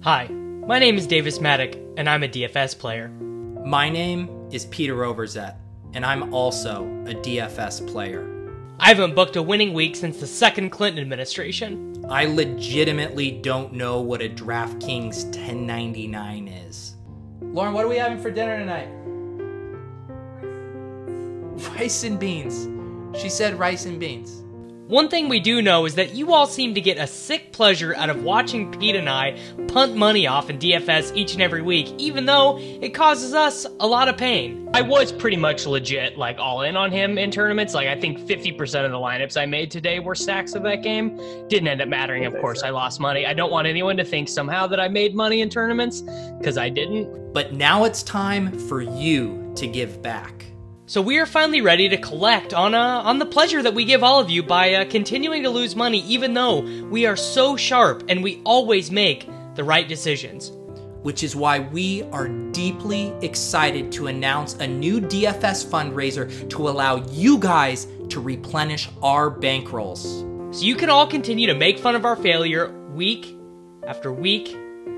Hi, my name is Davis Mattek, and I'm a DFS player. My name is Pete Overzet, and I'm also a DFS player. I haven't booked a winning week since the second Clinton administration. I legitimately don't know what a DraftKings 1099 is. Lauren, what are we having for dinner tonight? Rice and beans. She said rice and beans. One thing we do know is that you all seem to get a sick pleasure out of watching Pete and I punt money off in DFS each and every week, even though it causes us a lot of pain. I was pretty much legit, all in on him in tournaments. I think 50% of the lineups I made today were stacks of that game. Didn't end up mattering, of course. I lost money. I don't want anyone to think somehow that I made money in tournaments, because I didn't. But now it's time for you to give back. So we are finally ready to collect on the pleasure that we give all of you by continuing to lose money, even though we are so sharp and we always make the right decisions. Which is why we are deeply excited to announce a new DFS fundraiser to allow you guys to replenish our bankrolls. So you can all continue to make fun of our failure week after week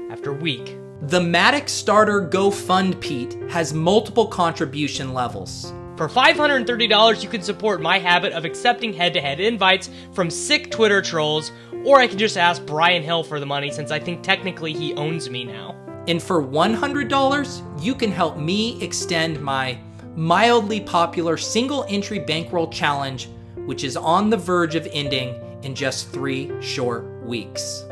after week. The Mattek Starter GoFund Pete has multiple contribution levels. For $530, you can support my habit of accepting head-to-head invites from sick Twitter trolls, or I can just ask Brian Hill for the money since I think technically he owns me now. And for $100, you can help me extend my mildly popular single-entry bankroll challenge, which is on the verge of ending in just 3 short weeks.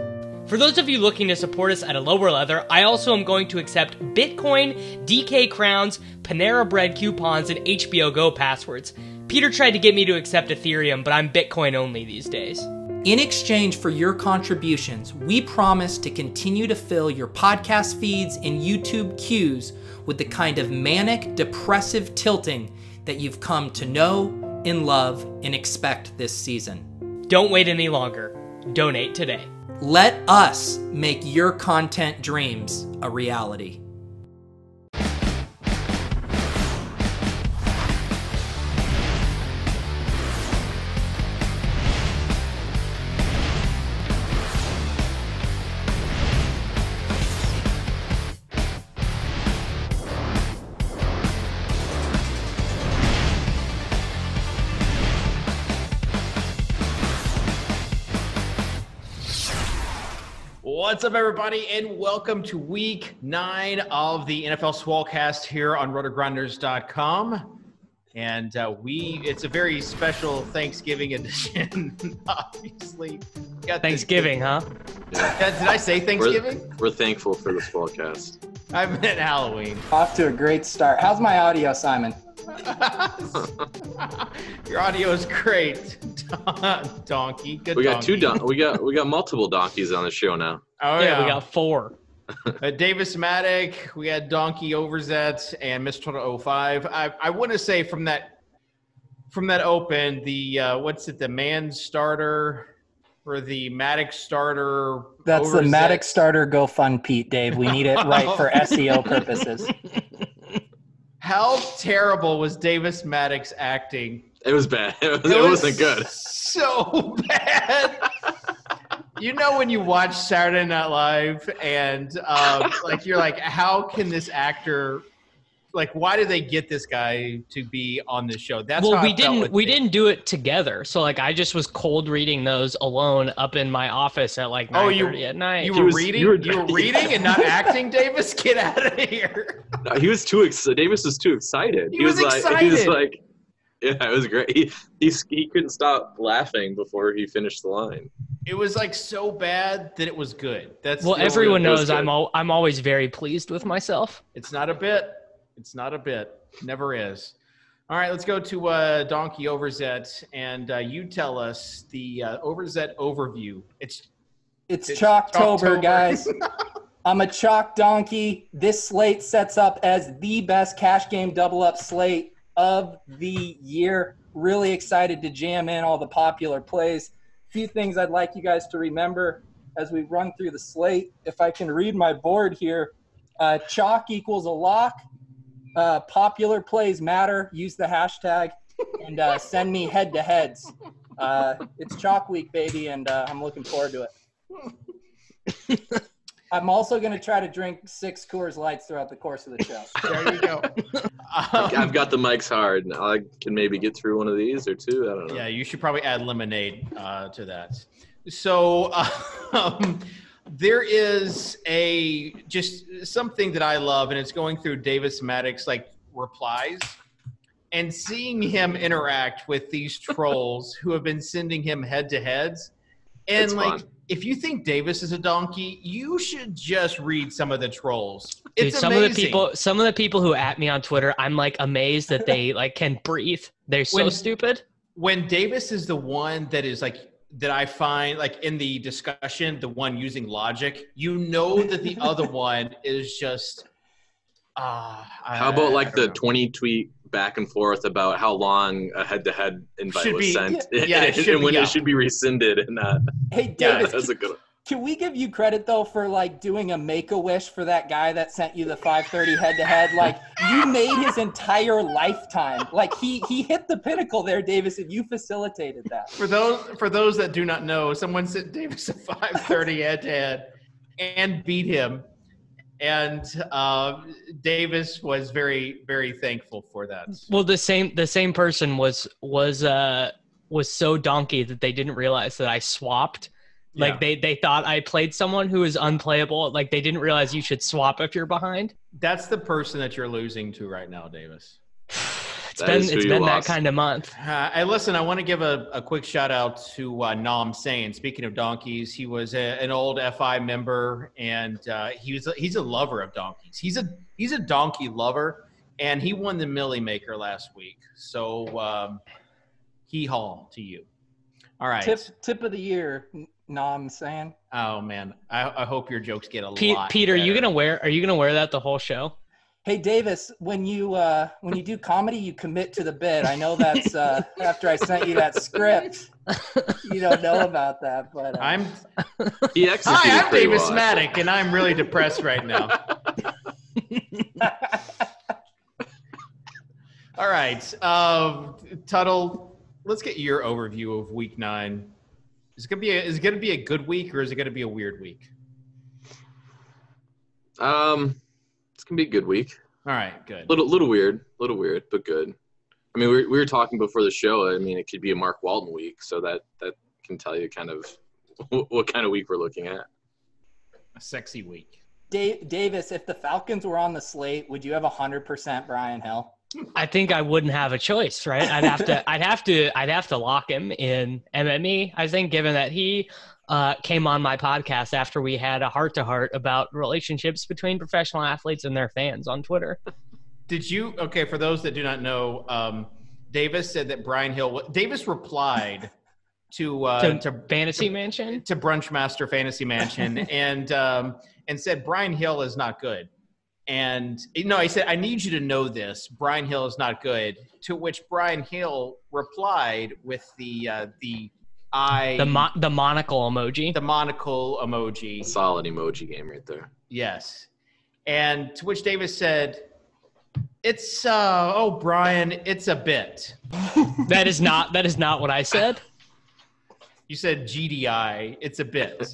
For those of you looking to support us at a lower level, I also am going to accept Bitcoin, DK crowns, Panera Bread coupons, and HBO Go passwords. Peter tried to get me to accept Ethereum, but I'm Bitcoin only these days. In exchange for your contributions, we promise to continue to fill your podcast feeds and YouTube queues with the kind of manic, depressive tilting that you've come to know and love and expect this season. Don't wait any longer. Donate today. Let us make your content dreams a reality. What's up, everybody, and welcome to week 9 of the NFL SWOLECAST here on RotoGrinders.com. And it's a very special Thanksgiving edition, obviously. Thanksgiving, huh? Yeah. Did I say Thanksgiving? We're thankful for the SWOLECAST. I meant Halloween. Off to a great start. How's my audio, Simon? Your audio is great, donkey. Good. We got donkey. we got multiple donkeys on the show now. Oh yeah, we got 4. Davis Mattek, we had Donkey Overzet, and Mr. Tuttle 05. I want to say from that open, the the man starter or the Mattek starter. That's Overzet. the Mattek Starter GoFund Pete, Dave. We need it right for SEO purposes. How terrible was Davis Mattek's acting? It was bad. It wasn't good. So bad. You know when you watch Saturday Night Live and you're like, how can this actor, why did they get this guy to be on this show? That's well, how we didn't do it together. So I just was cold reading those alone up in my office at 9:30 at night. You were reading and not acting, Davis? Get out of here. No, he was too excited. Davis was too excited. He was excited. Yeah, it was great. He couldn't stop laughing before he finished the line. It was so bad that it was good. Everyone knows I'm always very pleased with myself. It's not a bit. It's not a bit. Never is. All right, let's go to Donkey Overzet, and you tell us the Overzet overview. It's Chalktober, guys. I'm a chalk donkey. This slate sets up as the best cash game double-up slate of the year. Really excited to jam in all the popular plays. Few things I'd like you guys to remember as we run through the slate. If I can read my board here, chalk equals a lock. Popular plays matter. Use the hashtag and send me head-to-heads. It's chalk week, baby, and I'm looking forward to it. I'm also going to try to drink 6 Coors Lights throughout the course of the show. There you go. I've got the mics hard. I can maybe get through one of these or two. I don't know. Yeah, you should probably add lemonade to that. So there is just something that I love, and it's going through Davis Mattek's replies and seeing him interact with these trolls who have been sending him head-to-heads. And It's fun. if you think Davis is a donkey, you should just read some of the trolls. It's Dude, amazing. some of the people who at me on Twitter, I'm amazed that they can breathe. They're so stupid. When Davis is the one that is that I find in the discussion, the one using logic, that the other one is just How about the 20 tweet back and forth about how long a head-to-head invite was sent? It should be rescinded. And Hey, Davis, that's a good one. Can we give you credit, though, for, doing a Make-A-Wish for that guy that sent you the 530 head-to-head? You made his entire lifetime. He hit the pinnacle there, Davis, and you facilitated that. For those that do not know, someone sent Davis a 530 head-to-head and beat him. And Davis was very, very thankful for that. Well, the same person was so donkey that they didn't realize that I swapped. They thought I played someone who is unplayable. They didn't realize you should swap if you're behind. That's the person that you're losing to right now, Davis. It's been that kind of month. I want to give a quick shout out to Nam Sain. Speaking of donkeys, he was an old FI member, and he's a lover of donkeys. He's a donkey lover, and he won the Millie Maker last week. So hee haw to you. All right. Tip of the year, Nam Sain. Oh man, I hope your jokes get a lot. Pete, are you better. gonna wear that the whole show? Hey, Davis, when you do comedy, you commit to the bit. I know that's after I sent you that script. You don't know about that, but Hi, I'm I'm Davis Mattek, and I'm really depressed right now. All right, Tuttle, let's get your overview of Week 9. Is it gonna be a good week, or is it gonna be a weird week? It's gonna be a good week. All right, good. Little weird, but good. I mean, we were talking before the show. I mean, it could be a Mark Walton week, so that can tell you kind of what kind of week we're looking at. A sexy week. Davis, if the Falcons were on the slate, would you have 100% Brian Hill? I think I wouldn't have a choice, right? I'd have to lock him in MME. I think, given that he came on my podcast after we had a heart-to-heart about relationships between professional athletes and their fans on Twitter. Okay, for those that do not know, Davis said that Brian Hill – Davis replied to Fantasy Mansion? To Brunchmaster Fantasy Mansion and said Brian Hill is not good. And no, he said, I need you to know this. Brian Hill is not good. To which Brian Hill replied with the monocle emoji. The monocle emoji. Solid emoji game right there. Yes. And to which Davis said, it's Brian, it's a bit. That is not what I said. You said GDI, it's a bit.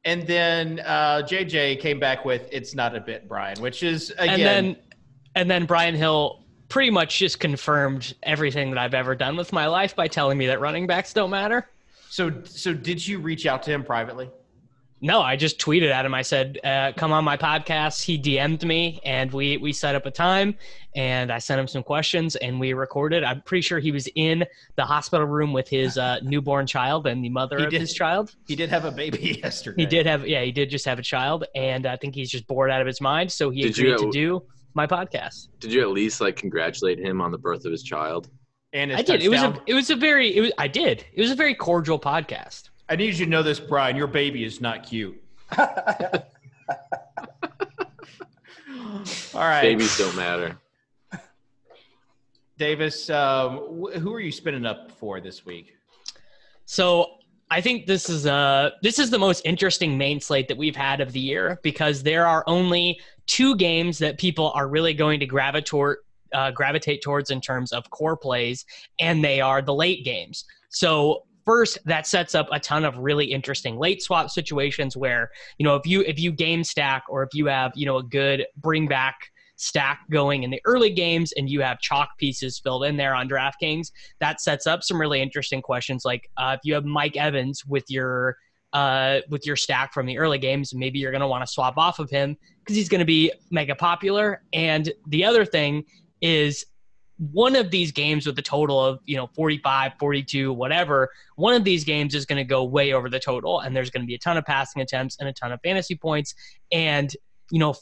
And then JJ came back with, it's not a bit, Brian, which is, again. And then Brian Hill pretty much just confirmed everything that I've ever done with my life by telling me that running backs don't matter. So did you reach out to him privately? No, I just tweeted at him. I said, come on my podcast. He DM'd me, and we set up a time, and I sent him some questions, and we recorded. I'm pretty sure he was in the hospital room with his newborn child and the mother of his child. He did have a baby yesterday. He did just have a child, and I think he's just bored out of his mind, so he agreed to do my podcast. Did you at least congratulate him on the birth of his child? And his I did. touchdown? It was a very cordial podcast. I need you to know this, Brian. Your baby is not cute. All right. Babies don't matter. Davis, who are you spinning up for this week? So I think this is the most interesting main slate that we've had of the year, because there are only 2 games that people are really going to gravitate towards in terms of core plays, and they are the late games. So first, that sets up a ton of really interesting late swap situations where, if you game stack, or if you have, a good bring back stack going in the early games and you have chalk pieces filled in there on DraftKings, that sets up some really interesting questions. Like if you have Mike Evans with your stack from the early games, maybe you're going to want to swap off of him because he's going to be mega popular. And the other thing is, one of these games with a total of 45, 42, whatever, one of these games is going to go way over the total, and there's going to be a ton of passing attempts and a ton of fantasy points. And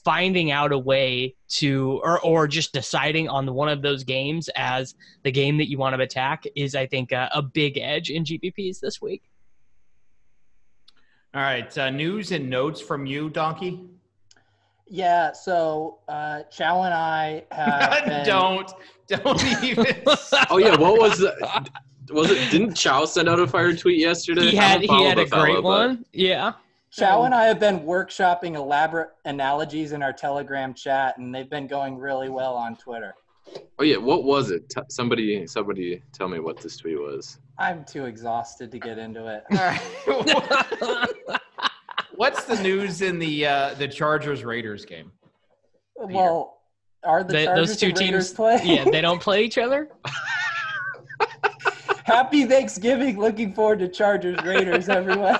finding out a way to, or just deciding on one of those games as the game that you want to attack is, I think, a big edge in GPPs this week. All right, news and notes from you, Donkey. Yeah, so Chow and I have been... Don't even. Oh yeah, what was that? Was it? Didn't Chow send out a fire tweet yesterday? He had a great one. Yeah. Chow and I have been workshopping elaborate analogies in our Telegram chat, and they've been going really well on Twitter. Oh yeah, what was it? Somebody tell me what this tweet was. I'm too exhausted to get into it. All right. What's the news in the Chargers-Raiders game? Well, are the Chargers those two and Raiders teams play? Yeah, they don't play each other. Happy Thanksgiving! Looking forward to Chargers-Raiders, everyone.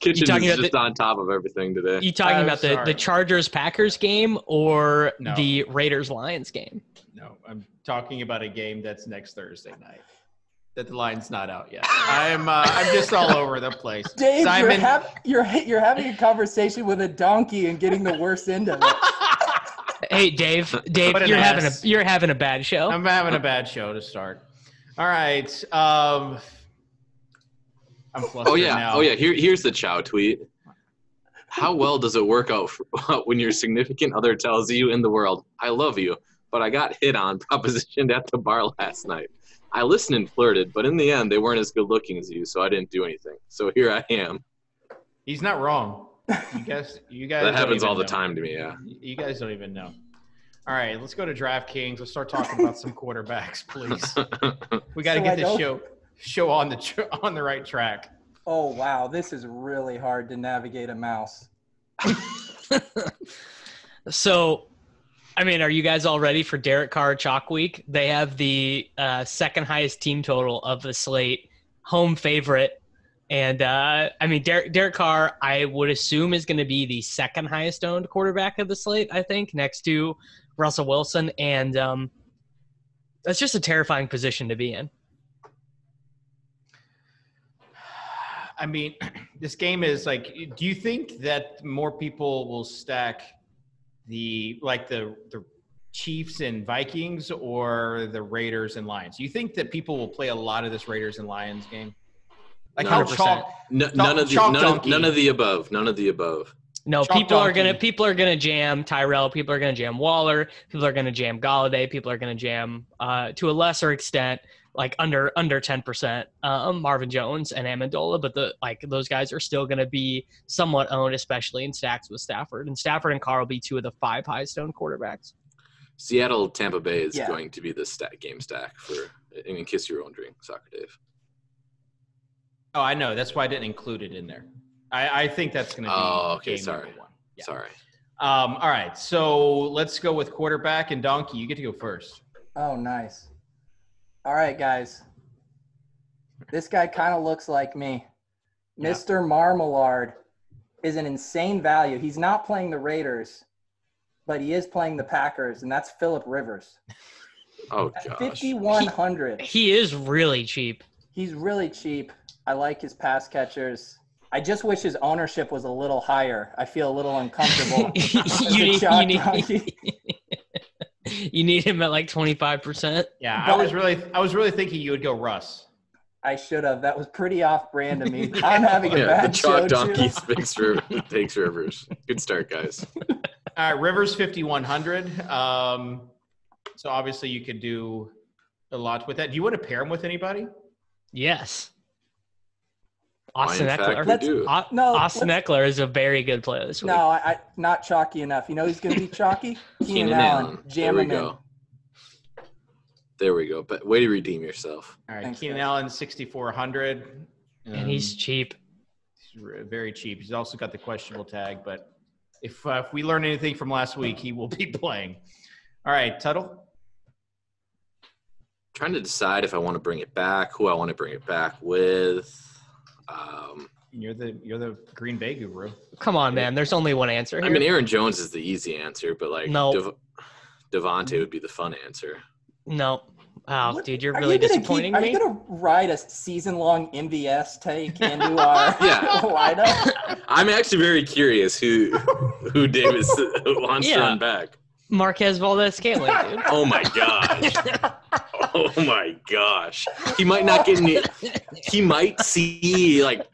Kitchen is just on top of everything today. You talking about the Chargers-Packers game or the Raiders-Lions game? No, I'm talking about a game that's next Thursday night. That the line's not out yet. I'm just all over the place. Dave, Simon, you're having a conversation with a donkey and getting the worst end of it. Hey, Dave, you're having a bad show. I'm having a bad show to start. All right. I'm flustered now. Oh yeah. Here's the Chow tweet. How well does it work out when your significant other tells you in the world, "I love you, but I got hit on, propositioned at the bar last night. I listened and flirted, but in the end, they weren't as good looking as you, so I didn't do anything. So here I am." He's not wrong. You guys. That happens all the time to me. Yeah. You guys don't even know. All right, let's go to DraftKings. Let's start talking about some quarterbacks, please. We got to get this show on the right track. Oh wow, this is really hard to navigate a mouse. So, I mean, are you guys all ready for Derek Carr Chalk Week? They have the second highest team total of the slate, home favorite. And, I mean, Derek Carr, I would assume, is going to be the second highest owned quarterback of the slate, I think, next to Russell Wilson. And that's just a terrifying position to be in. I mean, this game is like, do you think that more people will stack the Chiefs and Vikings or the Raiders and Lions? Do you think that people will play a lot of this Raiders and Lions game? Like 100%. None of the above. None of the above. No, people are gonna jam Tyrell. People are gonna jam Waller. People are gonna jam Galladay. People are gonna jam, to a lesser extent, like under 10%, Marvin Jones and Amendola. But those guys are still gonna be somewhat owned, especially in stacks with Stafford. And Stafford and Carr will be two of the 5 highest owned quarterbacks. Seattle, Tampa Bay is going to be the game stack for. I mean, kiss your own drink, Socrdave. Oh, I know. That's why I didn't include it in there. I think that's going to be okay. game Sorry. number 1. Yeah. Sorry. All right. So let's go with quarterback and Donkey. You get to go first. Oh, nice. All right, guys. This guy kind of looks like me. Yeah. Mr. Marmalade is an insane value. He's not playing the Raiders, but he is playing the Packers, and that's Phillip Rivers. Oh, gosh. 5,100. He is really cheap. He's really cheap. I like his pass catchers. I just wish his ownership was a little higher. I feel a little uncomfortable. You need him at like 25%. Yeah, I was really thinking you would go Russ. I should have. That was pretty off-brand of me. I'm having a bad show, the Chalk Donkey takes Rivers. Good start, guys. All right, Rivers 5,100. So obviously you could do a lot with that. Do you want to pair him with anybody? Yes. Austin Eckler. Austin Eckler is a very good player this week. No, I not chalky enough. You know who's going to be chalky? Keenan Allen. Jam him in. There we go. But way to redeem yourself. All right, Thanks, Keenan guys. Allen, 6,400. And he's cheap. He's very cheap. He's also got the questionable tag, but if we learn anything from last week, he will be playing. All right, Tuttle. Trying to decide if I want to bring it back, who I want to bring it back with. You're the Green Bay guru. Come on, man. There's only one answer here. I mean, Aaron Jones is the easy answer, but like No. Devontae would be the fun answer. No. Oh, dude, you're Are really you gonna disappointing Are me. you going to ride a season-long MVS take into our lineup? I'm actually very curious who Davis wants to run back. Marquez Valdez-Scantling, dude. Oh my gosh. Oh my gosh. He might not get any. He might see like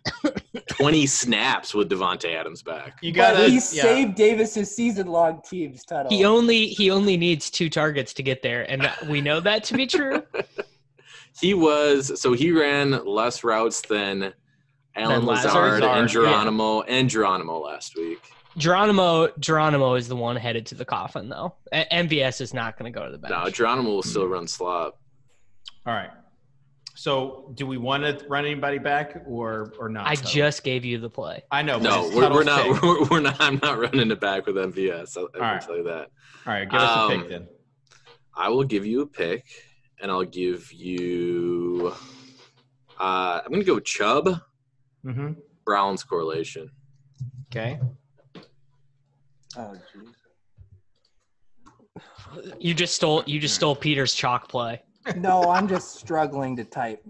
20 snaps with Devontae Adams back. You got But he saved Davis's season-long teams, Tuttle. He only needs 2 targets to get there, and we know that to be true. He ran less routes than Alan Lazard, Lazard and Geronimo last week. Geronimo is the one headed to the coffin, though. MVS is not going to go to the bench. No, Geronimo will still run slot. All right. So, do we want to run anybody back or not? I just gave you the play. I know. No, we're not. I'm not running it back with MVS. I can tell you that. All right, give us a pick then. I will give you a pick, and I'll give you. I'm going to go Chubb. Mm-hmm. Browns correlation. Okay. Oh, jeez. You just stole Peter's chalk play. No, I'm just struggling to type.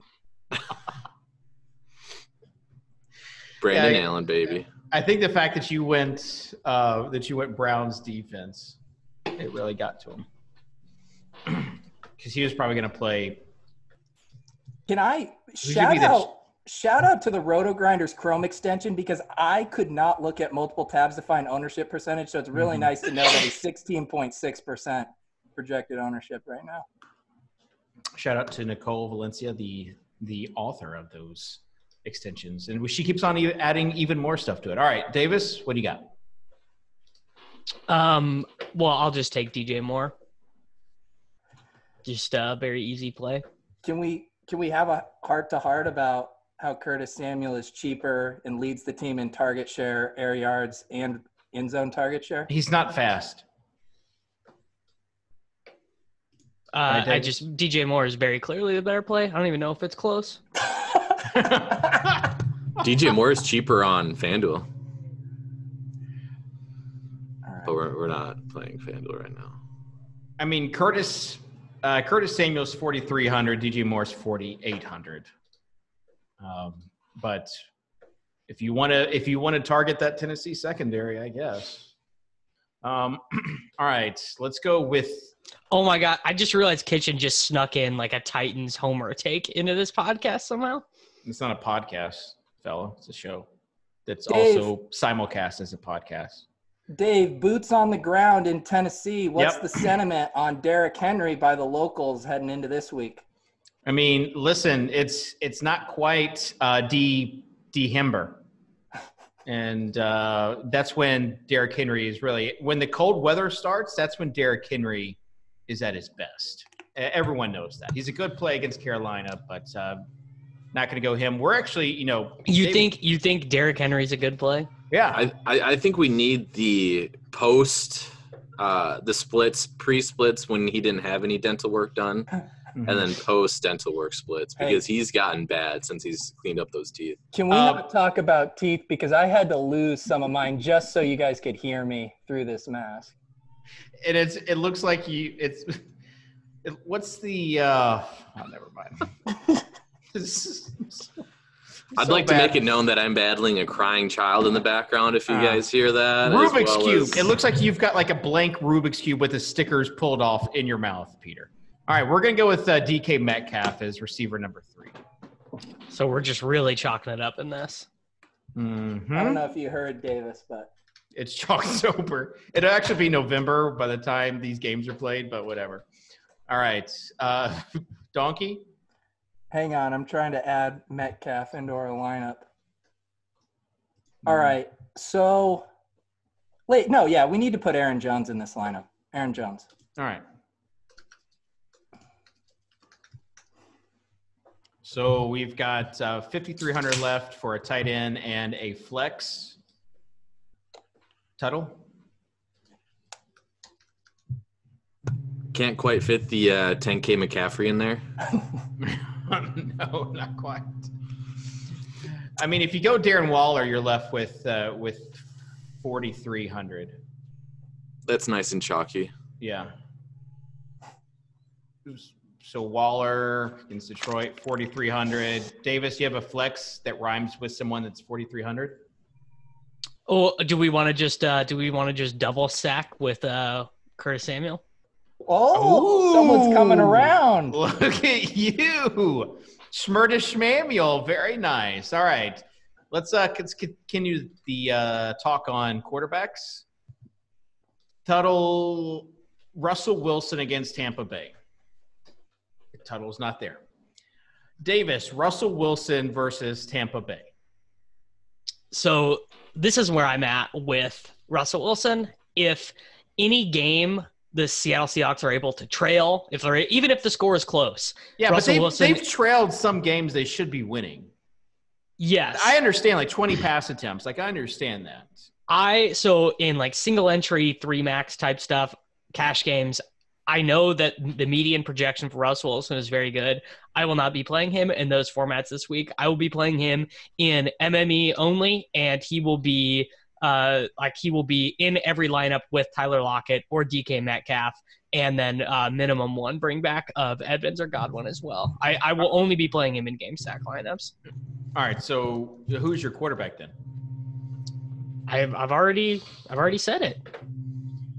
Brandon Allen, baby. I think the fact that you went Browns defense, it really got to him because he was probably going to play. Can I shout out to the RotoGrinders Chrome extension because I could not look at multiple tabs to find ownership percentage. So it's really nice to know that he's 16.6% projected ownership right now. Shout out to Nicole Valencia, the author of those extensions, and she keeps on adding even more stuff to it. All right, Davis, what do you got? Well, I'll just take DJ Moore. Just a very easy play. Can we have a heart-to-heart about how Curtis Samuel is cheaper and leads the team in target share, air yards, and end zone target share? He's not fast. DJ Moore is very clearly the better play. I don't even know if it's close. DJ Moore is cheaper on FanDuel. Right. But we're not playing FanDuel right now. I mean, Curtis Samuel's 4,300. DJ Moore's 4,800. But if you want to target that Tennessee secondary, I guess. All right, let's go with. Oh my God! I just realized Kitchen just snuck in like a Titans homer take into this podcast somehow. It's not a podcast, fellow. It's a show that's Dave, also simulcast as a podcast. Dave, boots on the ground in Tennessee. What's the sentiment on Derrick Henry by the locals heading into this week? I mean, listen, it's not quite Hember. And that's when Derrick Henry is really – when the cold weather starts, that's when Derrick Henry is at his best. Everyone knows that. He's a good play against Carolina, but not going to go him. We're actually, You think Derrick Henry's a good play? Yeah. I think we need the post the splits, pre-splits when he didn't have any dental work done. And then post-dental work splits because he's gotten bad since he's cleaned up those teeth. Can we not talk about teeth? Because I had to lose some of mine just so you guys could hear me through this mask. It looks like what's the never mind. I'd like to make it known that I'm battling a crying child in the background if you guys hear that. Rubik's Cube. It looks like you've got like a blank Rubik's Cube with the stickers pulled off in your mouth, Peter. All right, we're going to go with DK Metcalf as receiver number 3. So we're just really chalking it up in this. Mm-hmm. I don't know if you heard, Davis, but it's chalk sober. It'll actually be November by the time these games are played, but whatever. All right, Donkey? Hang on, I'm trying to add Metcalf into our lineup. All right, so we need to put Aaron Jones in this lineup. Aaron Jones. All right. So we've got 5,300 left for a tight end and a flex. Tuttle? Can't quite fit the 10K McCaffrey in there. No, not quite. I mean, if you go Darren Waller, you're left with 4,300. That's nice and chalky. Yeah. So Waller against Detroit, 4,300. Davis, you have a flex that rhymes with someone that's 4,300? Oh, do we want to just double stack with Curtis Samuel? Oh, someone's coming around. Look at you. Schmurda Schmamuel. Very nice. All right. Let's continue the talk on quarterbacks. Tuttle, Russell Wilson against Tampa Bay. Tuttle's not there. Davis, Russell Wilson versus Tampa Bay. So this is where I'm at with Russell Wilson. If any game the Seattle Seahawks are able to trail, even if the score is close. Yeah, Russell but Wilson, they've trailed some games they should be winning. Yes. I understand, like 20 pass attempts. Like, I understand that. So in like single entry, 3 max type stuff, cash games, I know that the median projection for Russell Wilson is very good. I will not be playing him in those formats this week. I will be playing him in MME only, and he will be in every lineup with Tyler Lockett or DK Metcalf, and then minimum 1 bring back of Edmonds or Godwin as well. I will only be playing him in game stack lineups. All right, so who's your quarterback then? I've already said it.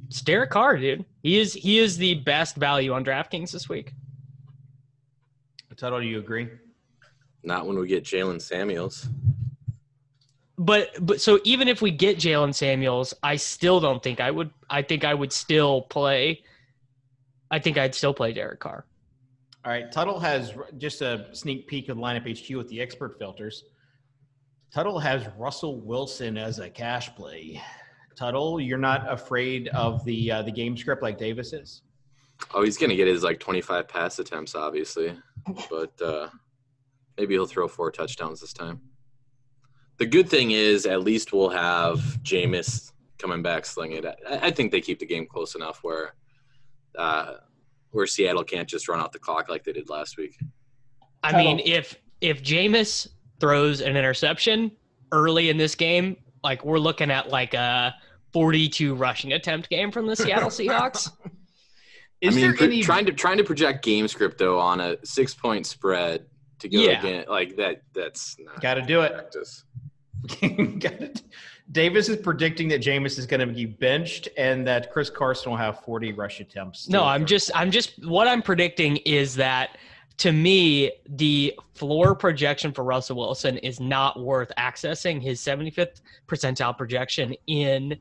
It's Derek Carr, dude. He is the best value on DraftKings this week. Tuttle, do you agree? Not when we get Jalen Samuels. But so even if we get Jalen Samuels, I still don't think I would. I think I'd still play Derek Carr. All right, Tuttle has just a sneak peek of lineup HQ with the expert filters. Tuttle has Russell Wilson as a cash play. Tuttle, you're not afraid of the game script like Davis is? Oh, he's going to get his 25 pass attempts, obviously. But maybe he'll throw 4 touchdowns this time. The good thing is at least we'll have Jameis coming back slinging it. I think they keep the game close enough where Seattle can't just run out the clock like they did last week. I mean, if Jameis throws an interception early in this game, we're looking at a 42 rushing attempt game from the Seattle Seahawks. Trying to project game script though on a 6-point spread to go again that's not got to do it. Practice. Davis is predicting that Jameis is going to be benched and that Chris Carson will have 40 rush attempts. No, what I'm predicting is that, to me, the floor projection for Russell Wilson is not worth accessing his 75th percentile projection in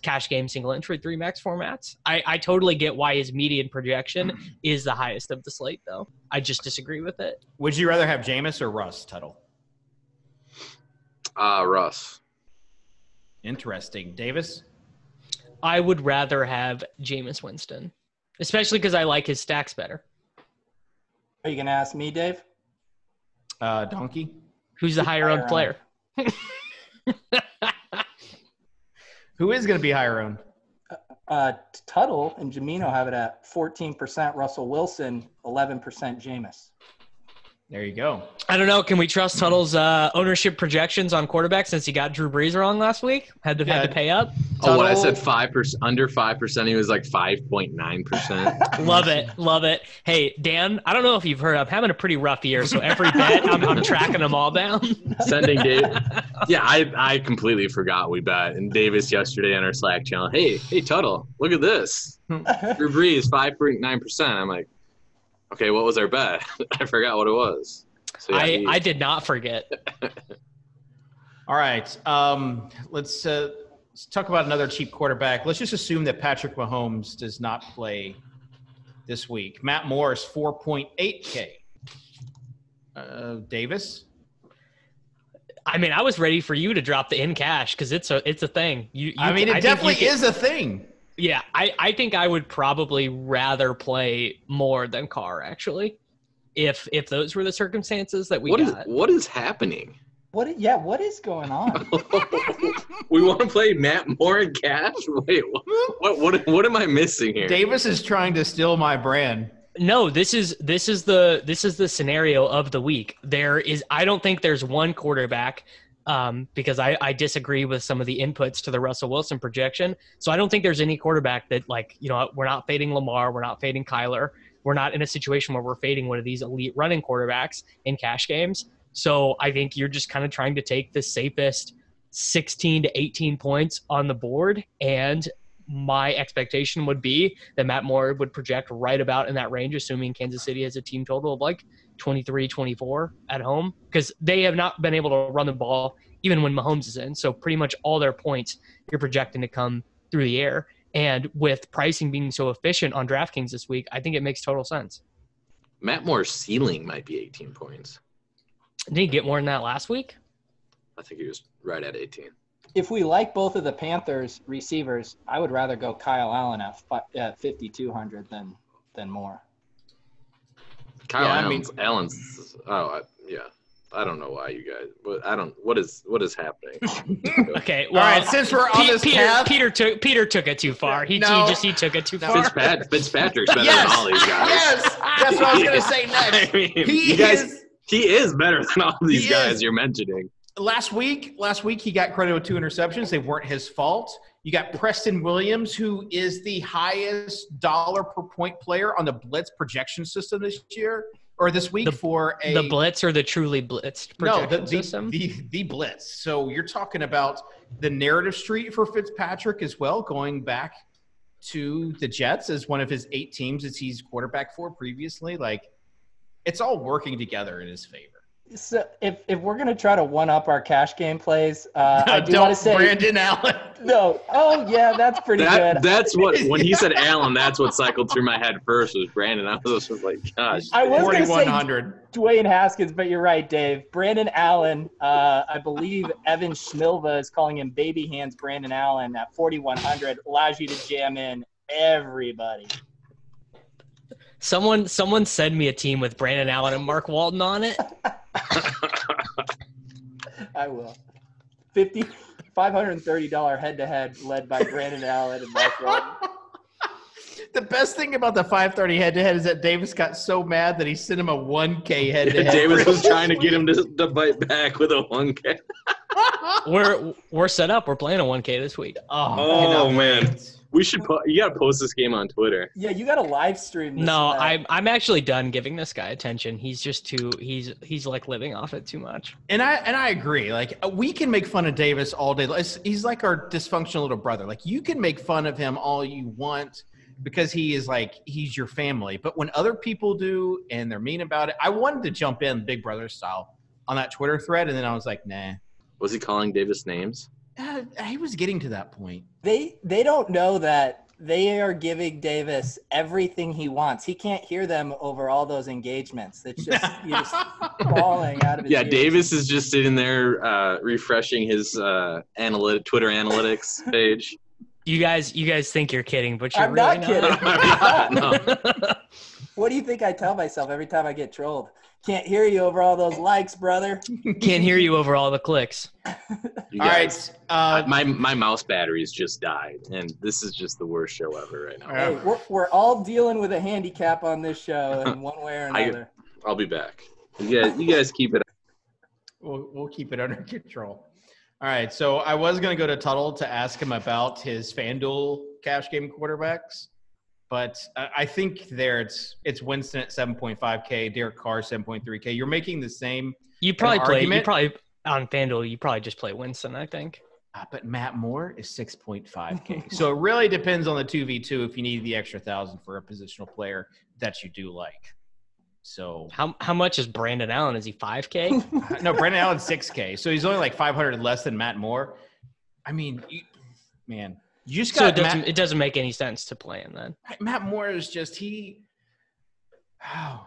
cash game single entry 3 max formats. I totally get why his median projection is the highest of the slate, though. I just disagree with it. Would you rather have Jameis or Russ, Tuttle? Russ. Interesting. Davis? I would rather have Jameis Winston, especially because I like his stacks better. Are you going to ask me, Dave? Donkey? Who's the higher owned player? Who is going to be higher owned? Tuttle and Jamino have it at 14% Russell Wilson, 11% Jameis. There you go. I don't know. Can we trust Tuttle's ownership projections on quarterback since he got Drew Brees wrong last week? Had to pay up. Oh, what I said 5%, under 5%. He was 5.9%. Love it. Hey, Dan, I don't know if you've heard. I'm having a pretty rough year, so every bet I'm tracking them all down. Sending Dave. Yeah, I completely forgot we bet. And Davis yesterday on our Slack channel. Hey, Tuttle, look at this. Drew Brees 5.9%. I'm like, okay, what was our bet? I forgot what it was. So, yeah, I did not forget. All right. Let's talk about another cheap quarterback. Let's just assume that Patrick Mahomes does not play this week. Matt Morris, 4.8K. Davis? I mean, I was ready for you to drop the in cash because it's a thing. It definitely is a thing. Yeah, I think I would probably rather play more than Carr, actually. if those were the circumstances that we got. What is happening? What is going on? We want to play Matt Moore in cash? Wait, what am I missing here? Davis is trying to steal my brand. No, this is the scenario of the week. I don't think there's one quarterback because I disagree with some of the inputs to the Russell Wilson projection. So I don't think there's any quarterback that, like, you know, we're not fading Lamar, we're not fading Kyler. We're not in a situation where we're fading one of these elite running quarterbacks in cash games. So I think you're just kind of trying to take the safest 16 to 18 points on the board. And my expectation would be that Matt Moore would project right about in that range, assuming Kansas City has a team total of like 23-24 at home, because they have not been able to run the ball even when Mahomes is in. So pretty much all their points you're projecting to come through the air. And with pricing being so efficient on DraftKings this week, I think it makes total sense. Matt Moore's ceiling might be 18 points. Did he get more than that last week? I think he was right at 18. If we like both of the Panthers receivers, I would rather go Kyle Allen at 5,200 than Moore. Allen's. I don't know why you guys. What is happening? Okay, well, all right. Since we're on this path, Peter took it too far. He took it too far. Fitzpatrick's better than all these guys. Yes, that's what I was gonna say next. I mean, he is better than all these guys you're mentioning. Last week he got credit with 2 interceptions. They weren't his fault. You got Preston Williams, who is the highest dollar per point player on the Blitz projection system this week the Blitz or the truly blitzed projection system? The Blitz. So you're talking about the narrative street for Fitzpatrick as well, going back to the Jets as one of his 8 teams that he's quarterback for previously. Like, it's all working together in his favor. So if we're gonna try to one up our cash game plays, I do want to say Brandon Allen. No. Oh yeah, that's pretty good. That's what when he said Allen, that's what cycled through my head first was Brandon. I was just like, gosh. I was gonna say 4,100. Dwayne Haskins, but you're right, Dave. Brandon Allen. I believe Evan Schmilva is calling him baby hands. Brandon Allen at 4,100 allows you to jam in everybody. Someone send me a team with Brandon Allen and Mark Walton on it. I will. $530 head-to-head led by Brandon Allen and Mark Walton. The best thing about the 530 head-to-head is that Davis got so mad that he sent him a 1K head-to-head. Davis was trying to get him to bite back with a 1K. We're set up. We're playing a 1K this week. Oh man. We should. You gotta post this game on Twitter. Yeah, you gotta live stream this. No, I'm actually done giving this guy attention. He's just too. He's like living off it too much. And I agree. Like, we can make fun of Davis all day. He's like our dysfunctional little brother. Like, you can make fun of him all you want because he's your family. But when other people do and they're mean about it, I wanted to jump in Big Brother style on that Twitter thread, and then I was like, nah. Was he calling Davis names? He was getting to that point. They don't know that they are giving Davis everything he wants. He can't hear them over all those engagements. It's just he's falling out of his ears. Davis is just sitting there refreshing his Twitter analytics page. You guys think you're kidding, but you're I'm really not kidding. No. What do you think I tell myself every time I get trolled? Can't hear you over all those likes, brother. Can't hear you over all the clicks. You guys, all right. My mouse batteries just died, and this is just the worst show ever right now. Hey, we're all dealing with a handicap on this show in one way or another. I'll be back. You guys keep it. We'll keep it under control. All right, so I was going to go to Tuttle to ask him about his FanDuel cash game quarterbacks. But I think it's Winston at 7.5K, Derek Carr 7.3K. You're making the same. On FanDuel. You probably just play Winston, I think. But Matt Moore is 6.5K. So it really depends on the 2v2 if you need the extra 1,000 for a positional player that you do like. So how much is Brandon Allen? Is he 5K? No, Brandon Allen's 6K. So he's only like 500 less than Matt Moore. I mean, man. You just got it doesn't make any sense to play him then. Matt Moore is just I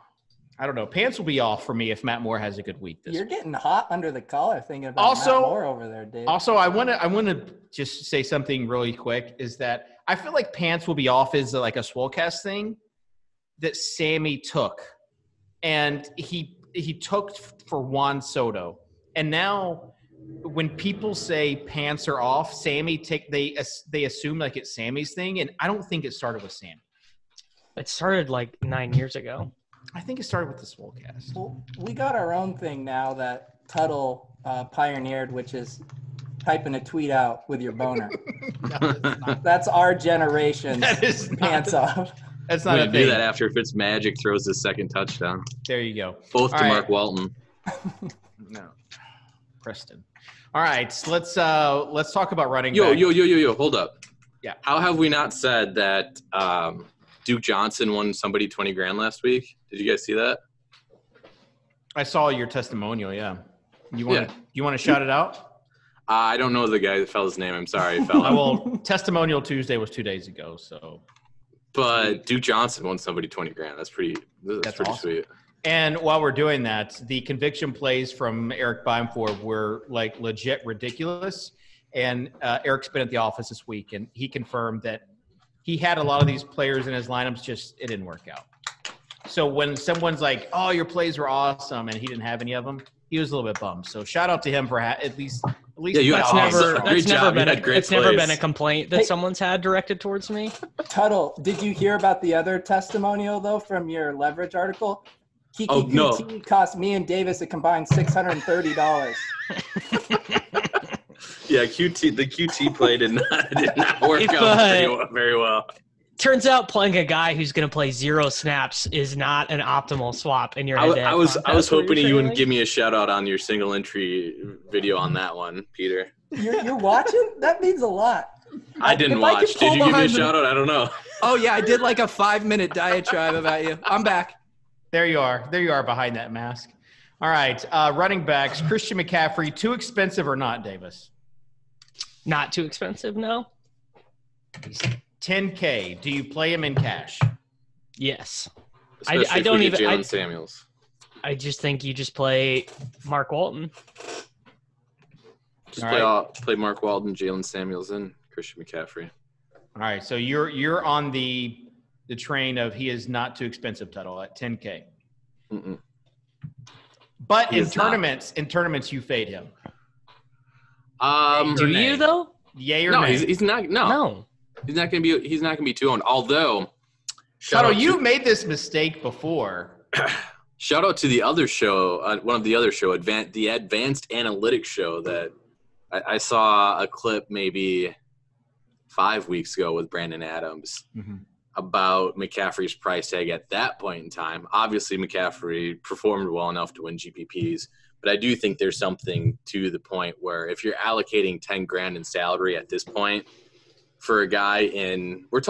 don't know. Pants will be off for me if Matt Moore has a good week this week. You're getting hot under the collar thinking about Matt Moore over there, Dave. Also, I want to just say something really quick is that I feel like Pants will be off is like a SWOLECAST thing that Sammy took and he took for Juan Soto. And now when people say pants are off, they assume like it's Sammy's thing, and I don't think it started with Sammy. It started like 9 years ago. I think it started with the SWOLECAST. Well, we got our own thing now that Tuttle pioneered, which is typing a tweet out with your boner. That's our generation. That is pants off. That's not I'm a gonna thing. do that after Fitzmagic throws his second touchdown. There you go. Both All to right. Mark Walton. No, Preston. All right, so let's talk about running Yo, back. hold up. Yeah. How have we not said that Duke Johnson won somebody $20,000 last week? Did you guys see that? I saw your testimonial. Yeah. You want to shout it out? I don't know the fella's name. I'm sorry, fella. Well, Testimonial Tuesday was 2 days ago, so. But Duke Johnson won somebody $20,000. That's pretty That's awesome. sweet. And while we're doing that, the conviction plays from Eric Beimford were like legit ridiculous. And Eric's been at the office this week, and he confirmed that he had a lot of these players in his lineups, just it didn't work out. So when someone's like, "Oh, your plays were awesome," and he didn't have any of them, he was a little bit bummed. So shout out to him for at least. Yeah, you That's had never, awesome. that's Great never job. been You a, had great it's never plays. been a complaint that Hey. someone's had directed towards me. Tuttle, did you hear about the other testimonial, though, from your leverage article? Kiki Oh, no. QT cost me and Davis a combined $630. Yeah, the QT play did not work If, out very well. Turns out playing a guy who's going to play 0 snaps is not an optimal swap in your I head-to-head was contest. What hoping were you wouldn't saying? give me a shout out on your single entry video on that one, Peter. You're watching? That means a lot. I didn't If I could watch. pull Did you give me a behind the- shout out? I don't know. Oh, yeah, I did like a 5-minute diatribe about you. I'm back. There you are. There you are behind that mask. All right, running backs. Christian McCaffrey, too expensive or not, Davis? Not too expensive, no? $10K. Do you play him in cash? Yes. Especially I if don't we get even- Jalen Samuels. I just think you just play Mark Walton. Just All play Mark Walton, Jalen Samuels, and Christian McCaffrey. All right, so you're on the train of he is not too expensive, Tuttle, at $10K. Mm-mm. But He in is not. tournaments, you fade him. Do you, though? Yay or No, nay? he's not. No, No. he's not going to be too owned. Although, Tuttle, you made this mistake before. shout out to the other show, one of the other show, the Advanced Analytics show that I saw a clip maybe 5 weeks ago with Brandon Adams about McCaffrey's price tag at that point in time. Obviously, McCaffrey performed well enough to win GPPs, but I do think there's something to the point where if you're allocating $10,000 in salary at this point for a guy we're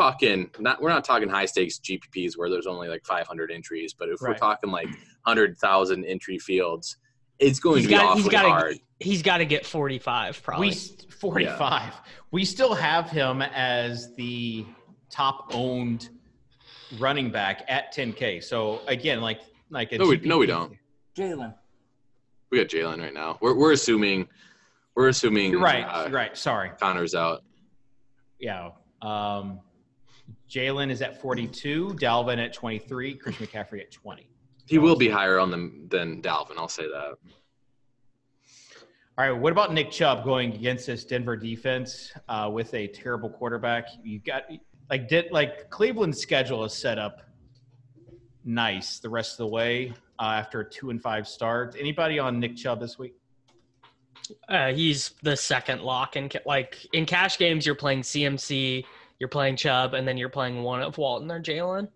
not talking high stakes GPPs where there's only like 500 entries, but if we're talking like 100,000 entry fields, it's going to be awfully hard. He's got to get 45 probably. 45. Yeah. We still have him as the top owned running back at 10K. So again, like a no, we don't. Jalen. We got Jalen right now. We're assuming. You're right. You're right. Sorry. Connor's out. Yeah. Jalen is at 42. Dalvin at 23. Christian McCaffrey at 20. He will be higher on them than Dalvin. I'll say that. All right. What about Nick Chubb going against this Denver defense with a terrible quarterback? You got Cleveland's schedule is set up nice the rest of the way after a 2-5 start. Anybody on Nick Chubb this week? He's the second lock in cash games. You're playing CMC, you're playing Chubb, and then you're playing one of Walton or Jalen,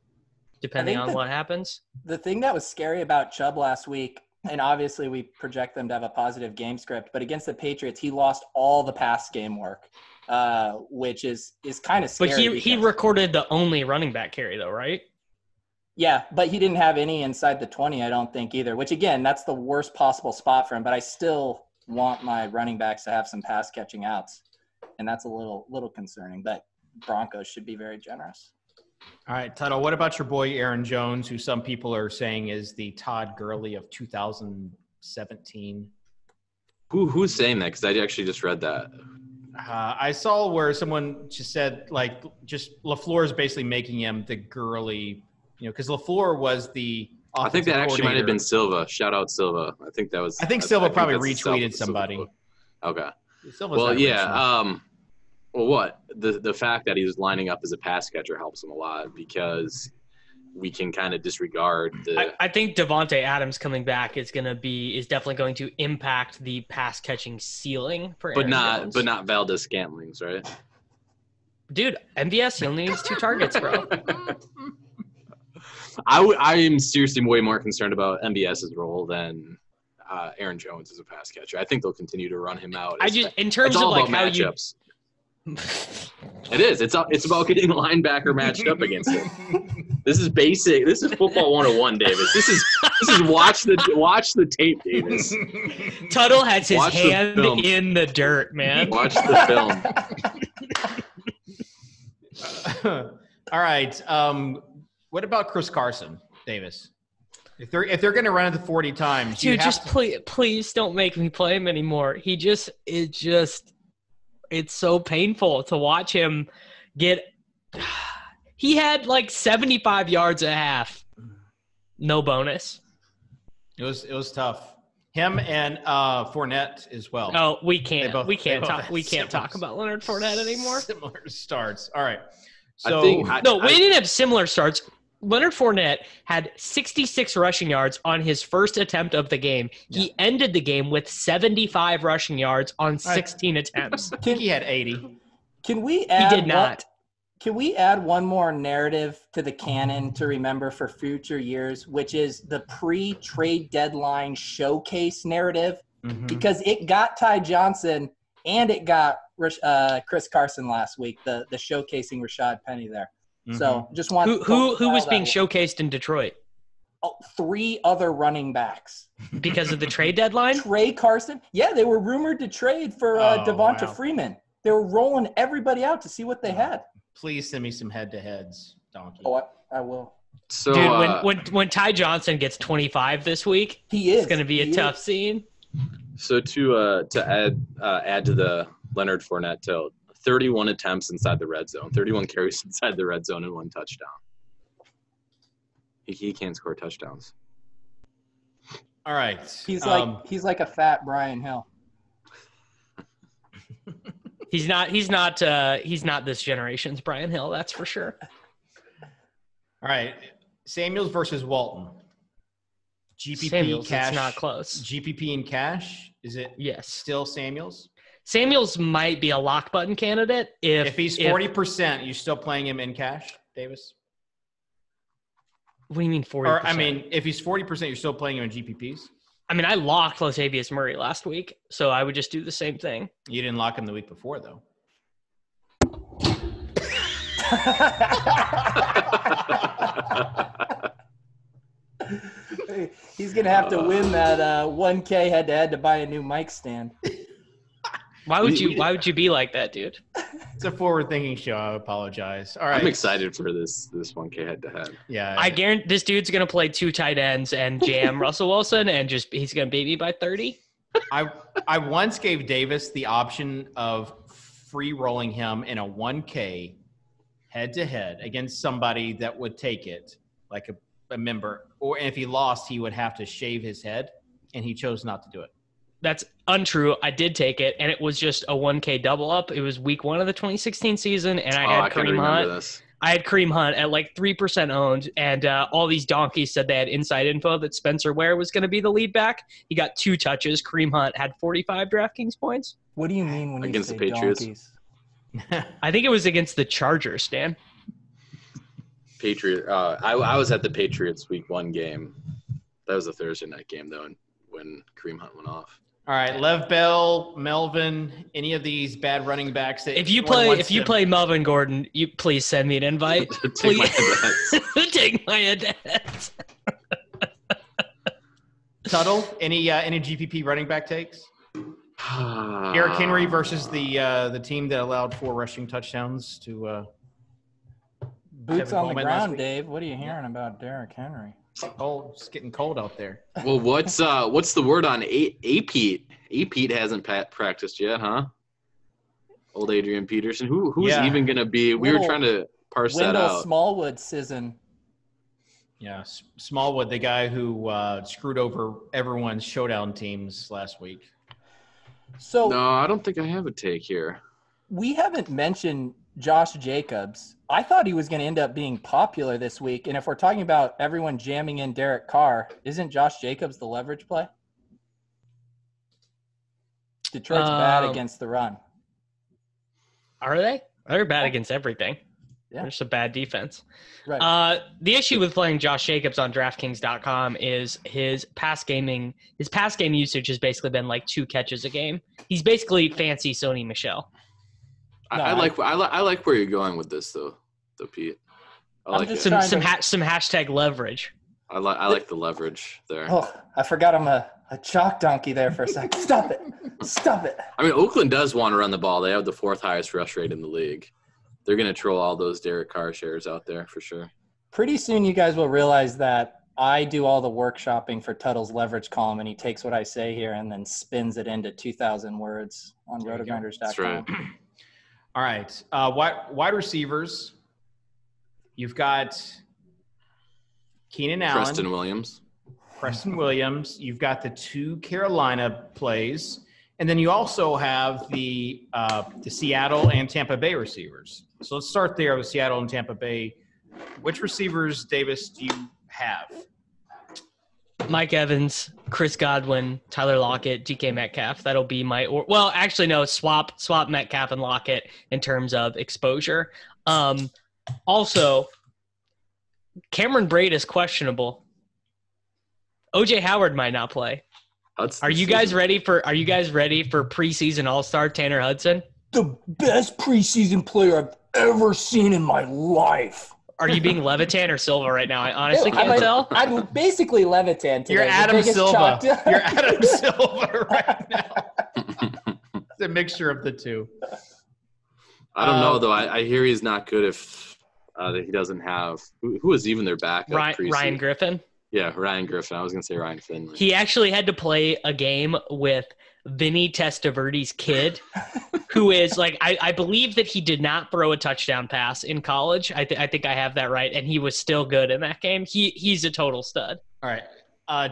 depending on what happens. The thing that was scary about Chubb last week, and obviously we project them to have a positive game script, but against the Patriots, he lost all the pass game work, which is kind of scary. But he recorded the only running back carry, though, right? Yeah, but he didn't have any inside the 20, I don't think either, which, again, that's the worst possible spot for him. But I still want my running backs to have some pass catching outs, and that's a little concerning. But Broncos should be very generous. All right, Tuttle, what about your boy Aaron Jones, who some people are saying is the Todd Gurley of 2017? Who's saying that? Because I actually just read that. I saw where someone just said, LaFleur is basically making him the Gurley, because LaFleur was the I think that actually might have been Silva. Shout out Silva. I think Silva probably retweeted somebody. Okay. Silva's well, yeah. Well, what the fact that he's lining up as a pass catcher helps him a lot because we can kind of disregard the. I think Devontae Adams coming back is definitely going to impact the pass catching ceiling for Aaron Jones. But not Valdez Scantlings, right? Dude, MVS, he only needs 2 targets, bro. I am seriously way more concerned about MVS's role than Aaron Jones as a pass catcher. I think they'll continue to run him out. In terms of like how matchups. It is. It's about getting the linebacker matched up against him. This is basic. This is football 101, Davis. This is watch the tape, Davis. Tuttle has his hand in the dirt, man. Watch the film. All right. What about Chris Carson, Davis? If they're going to run it 40 times, dude, please don't make me play him anymore. It's so painful to watch him get. He had like 75 yards a half, no bonus. It was tough. Him and Fournette as well. Oh, we can't talk about Leonard Fournette anymore. Similar starts. All right. So we didn't have similar starts. Leonard Fournette had 66 rushing yards on his first attempt of the game. Yeah. He ended the game with 75 rushing yards on 16 attempts. I think he had 80. Can we add? He did not. Can we add one more narrative to the canon to remember for future years, which is the pre-trade deadline showcase narrative? Mm-hmm. Because it got Ty Johnson and it got Chris Carson last week, the showcasing Rashad Penny there. Mm-hmm. So just want who was being showcased in Detroit? 3 other running backs because of the trade deadline. Trey Carson, yeah, they were rumored to trade for Devonta Freeman. They were rolling everybody out to see what they had. Please send me some head-to-heads, Donkey. Oh, I will. So, dude, when Ty Johnson gets 25 this week, it's going to be a tough scene. So to add to the Leonard Fournette total. 31 attempts inside the red zone, 31 carries inside the red zone, and 1 touchdown. He can't score touchdowns. All right. He's like a fat Brian Hill. He's not this generation's Brian Hill, that's for sure. All right. Samuels versus Walton. GPP Samuels, cash. It's not close. GPP and cash. Is it? Yes. Still Samuels? Samuels might be a lock button candidate if he's 40%. You still playing him in cash, Davis? What do you mean 40%? Or I mean, if he's 40%, you're still playing him in GPPs. I mean, I locked Latavius Murray last week, so I would just do the same thing. You didn't lock him the week before, though. He's gonna have to win that 1K head-to-head to buy a new mic stand. Why would you be like that, dude? It's a forward-thinking show. I apologize. All right. I'm excited for this 1K head-to-head. Yeah. I guarantee this dude's going to play 2 tight ends and jam Russell Wilson, and he's going to beat me by 30. I once gave Davis the option of free rolling him in a 1K head-to-head against somebody that would take it, like a member. Or if he lost, he would have to shave his head, and he chose not to do it. That's untrue. I did take it, and it was just a 1K double up. It was week 1 of the 2016 season, and I had Kareem Hunt. I had Kareem Hunt at like 3% owned, and all these donkeys said they had inside info that Spencer Ware was going to be the lead back. He got 2 touches. Kareem Hunt had 45 DraftKings points. What do you mean when you against say the Patriots? Donkeys? I think it was against the Chargers, Dan. I was at the Patriots week 1 game. That was a Thursday night game, though, when Kareem Hunt went off. All right, Lev Bell, Melvin, any of these bad running backs that if you play Melvin Gordon, you please send me an invite. Please take my head-to-heads. Tuttle, any GPP running back takes? Derrick Henry versus the team that allowed 4 rushing touchdowns to boots on the ground, Dave. What are you hearing about Derrick Henry? Oh, it's getting cold out there. Well, what's the word on A-Pete? A-Pete hasn't practiced yet, huh? Old Adrian Peterson. Who's even going to be? We were trying to parse that out. Smallwood season. Yeah, Smallwood, the guy who screwed over everyone's showdown teams last week. So No, I don't think I have a take here. we haven't mentioned Josh Jacobs. I thought he was going to end up being popular this week. And if we're talking about everyone jamming in Derek Carr, isn't Josh Jacobs the leverage play? Detroit's bad against the run. Are they? They're bad against everything. Yeah. They're just a bad defense. Right. The issue with playing Josh Jacobs on DraftKings.com is his pass game usage has basically been like 2 catches a game. He's basically fancy Sony Michel. I like where you're going with this though Pete. I like it. Some hashtag leverage. I like the leverage there. Oh, I forgot I'm a chalk donkey there for a second. Stop it. Stop it. I mean, Oakland does want to run the ball. They have the 4th highest rush rate in the league. They're going to troll all those Derek Carr shares out there for sure. Pretty soon you guys will realize that I do all the workshopping for Tuttle's leverage column, and he takes what I say here and then spins it into 2,000 words on RotoGrinders.com. That's right. All right. Wide receivers. You've got Keenan Allen. Preston Williams. You've got the 2 Carolina plays. And then you also have the Seattle and Tampa Bay receivers. So let's start there with Seattle and Tampa Bay. Which receivers, Davis, do you have? Mike Evans, Chris Godwin, Tyler Lockett, DK Metcalf. That'll be my swap Metcalf and Lockett in terms of exposure. Also, Cameron Braid is questionable. OJ Howard might not play. Are you guys ready for preseason All-Star Tanner Hudson? The best preseason player I've ever seen in my life. Are you being Levitan or Silva right now? I honestly can't tell. I'm basically Levitan today. You're Adam Silva. You're Adam Silva right now. It's a mixture of the two. I don't know, though. I hear he's not good if he doesn't have – who is even their backup? Ryan Griffin? Yeah, Ryan Griffin. I was going to say Ryan Finley. He actually had to play a game with Vinny Testaverde's kid, who is like, I believe that he did not throw a touchdown pass in college. I think I have that right, and he was still good in that game. He's a total stud. All right.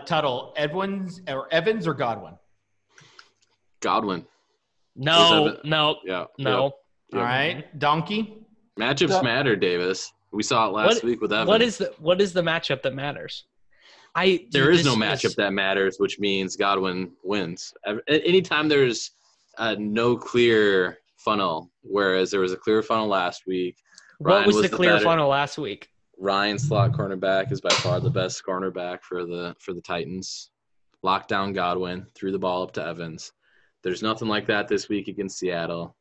Tuttle, Evans or Godwin? Godwin. No. Yeah. No. Yep. All right. Donkey? Matchups matter, Davis. We saw it last week with Evans. What is the matchup that matters? There is no matchup that matters, which means Godwin wins. Anytime there's no clear funnel, whereas there was a clear funnel last week. What was the clear funnel last week? Ryan slot cornerback is by far the best cornerback for the Titans. Lockdown Godwin, threw the ball up to Evans. There's nothing like that this week against Seattle.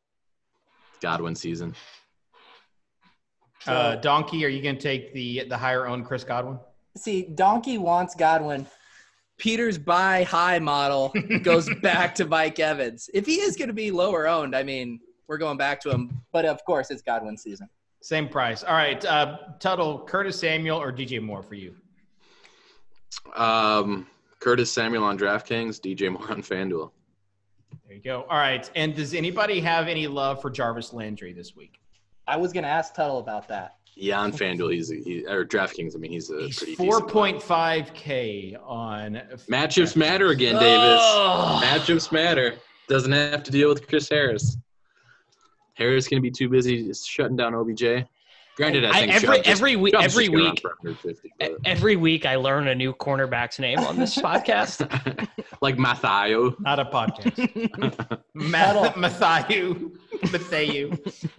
Godwin season. Donkey, are you going to take the higher owned Chris Godwin? See, Donkey wants Godwin. Peter's buy high model goes back to Mike Evans. If he is going to be lower owned, I mean, we're going back to him. But, of course, it's Godwin season. Same price. All right. Tuttle, Curtis Samuel or DJ Moore for you? Curtis Samuel on DraftKings, DJ Moore on FanDuel. There you go. All right. And does anybody have any love for Jarvis Landry this week? I was going to ask Tuttle about that. Yeah, on FanDuel, or DraftKings. I mean, he's pretty 4.5K on. Matchups matter again, Davis. Matchups matter. Doesn't have to deal with Chris Harris. Harris going to be too busy shutting down OBJ. Granted, I think every week I learn a new cornerback's name on this podcast. Like Matthew. Not a podcast. Matthew.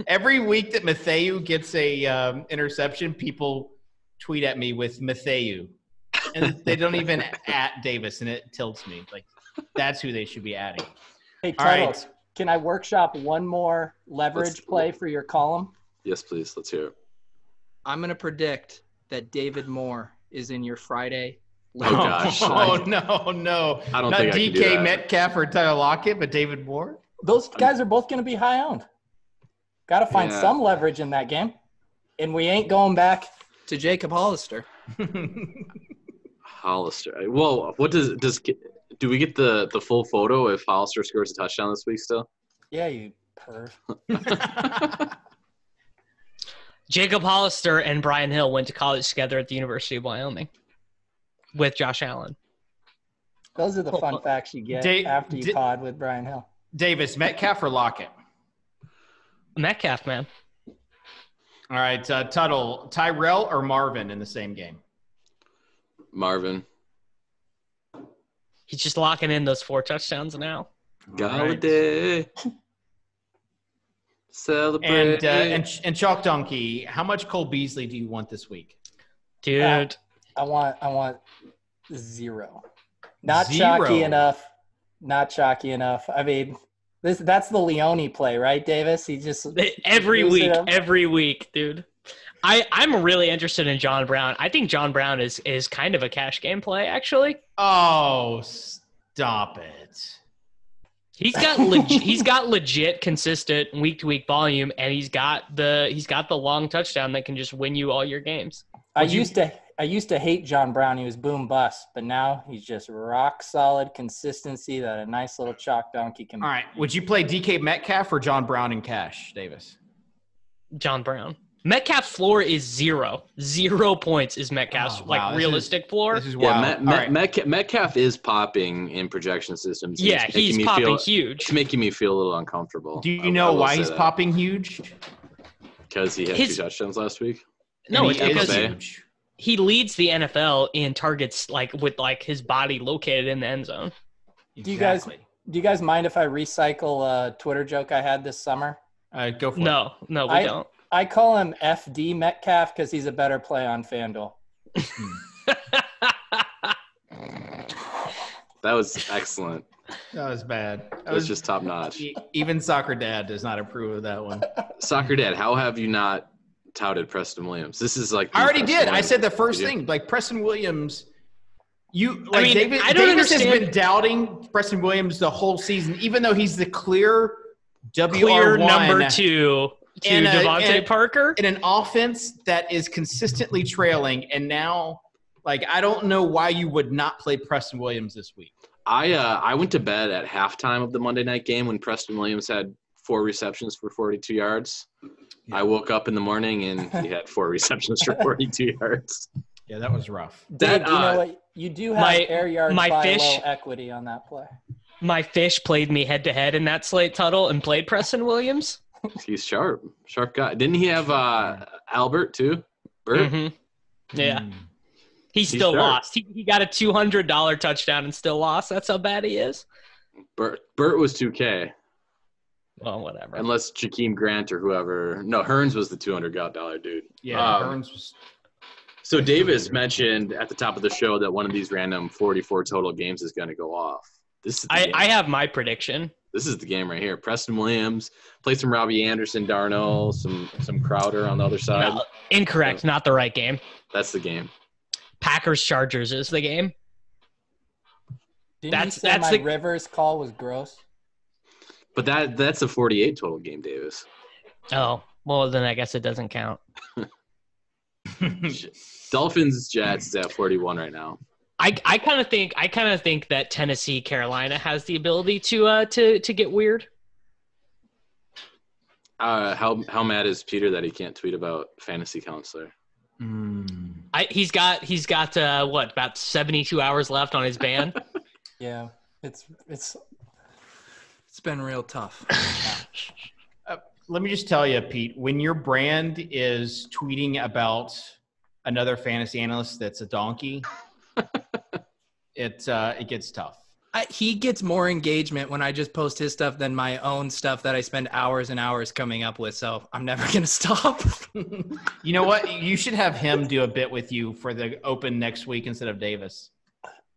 Every week that Matthew gets a interception, people tweet at me with Matthew. And they don't even at Davis, and it tilts me. Like, that's who they should be adding. Hey, Tuttle, can I workshop one more leverage play for your column? Yes, please. Let's hear it. I'm going to predict that David Moore is in your Friday. Oh, gosh. No. I don't Not think I can do DK that. Metcalf or Tyler Lockett, but David Moore? Those guys are both going to be high owned. Got to find some leverage in that game. And we ain't going back to Jacob Hollister. Hollister. Well, what do we get the full photo if Hollister scores a touchdown this week still? Yeah, you perv. Jacob Hollister and Brian Hill went to college together at the University of Wyoming with Josh Allen. Those are the fun facts you get after you pod with Brian Hill. Davis, Metcalf or Lockett? Metcalf, man. All right, Tuttle, Tyrell or Marvin in the same game? Marvin. He's just locking in those 4 touchdowns now. Galladay. Celebrate. And Chalk Donkey, how much Cole Beasley do you want this week? Dude. I want 0. Not 0. chalky enough. Not chalky enough. I mean, that's the Leone play, right, Davis? He just every week, dude. I'm really interested in John Brown. I think John Brown is kind of a cash game play, actually. Oh, stop it. He's got legit consistent week to week volume, and he's got the long touchdown that can just win you all your games. I used to hate John Brown. He was boom bust, but now he's just rock solid consistency that a nice little chalk donkey can. All right, would you play DK Metcalf or John Brown in cash, Davis? John Brown. Metcalf's floor is 0. 0 points is Metcalf's realistic floor. This is wild. Metcalf is popping in projection systems. Yeah, he's popping huge. It's making me feel a little uncomfortable. Do you know why he's popping huge? Because he had 2 touchdowns last week. No, it's because he leads the NFL in targets with his body located in the end zone. Exactly. Do you guys mind if I recycle a Twitter joke I had this summer? Go for it. No, we don't. I call him FD Metcalf because he's a better play on FanDuel. That was excellent. That was bad. That was just top notch. Even Soccer Dad does not approve of that one. Soccer Dad, how have you not touted Preston Williams? This is like I already did. I said the first thing. Preston Williams. Davis understand. Has been doubting Preston Williams the whole season, even though he's the clear WR1 number 2. To Devontae Parker in an offense that is consistently trailing, and now, I don't know why you would not play Preston Williams this week. I went to bed at halftime of the Monday night game when Preston Williams had 4 receptions for 42 yards. Yeah. I woke up in the morning and he had 4 receptions for 42 yards. Yeah, that was rough. Dave, you know what? You do have air yards by low equity on that play. My fish played me head to head in that slate Tuttle and played Preston Williams. He's sharp guy. Didn't he have Albert too? Bert? Mm-hmm. Yeah. He still lost. He got a $200 touchdown and still lost. That's how bad he is. Bert was 2K. Well, whatever. Unless Jakeem Grant or whoever. No, Hearns was the $200 dude. Yeah, Hearns was. So Davis mentioned at the top of the show that one of these random 44 total games is going to go off. This is I have my prediction. This is the game right here. Preston Williams, play some Robbie Anderson, Darnold, some Crowder on the other side. No, incorrect. Not the right game. That's the game. Packers-Chargers is the game. Didn't you say my Rivers call was gross? But that's a 48 total game, Davis. Oh, well, then I guess it doesn't count. Dolphins-Jets is at 41 right now. I kind of think that Tennessee Carolina has the ability to get weird. How mad is Peter that he can't tweet about fantasy counselor? He's got about 72 hours left on his ban. Yeah, it's been real tough. Let me just tell you, Pete, when your brand is tweeting about another fantasy analyst that's a donkey. It gets tough. He gets more engagement when I just post his stuff than my own stuff that I spend hours and hours coming up with. So I'm never going to stop. You know what? You should have him do a bit with you for the Open next week instead of Davis.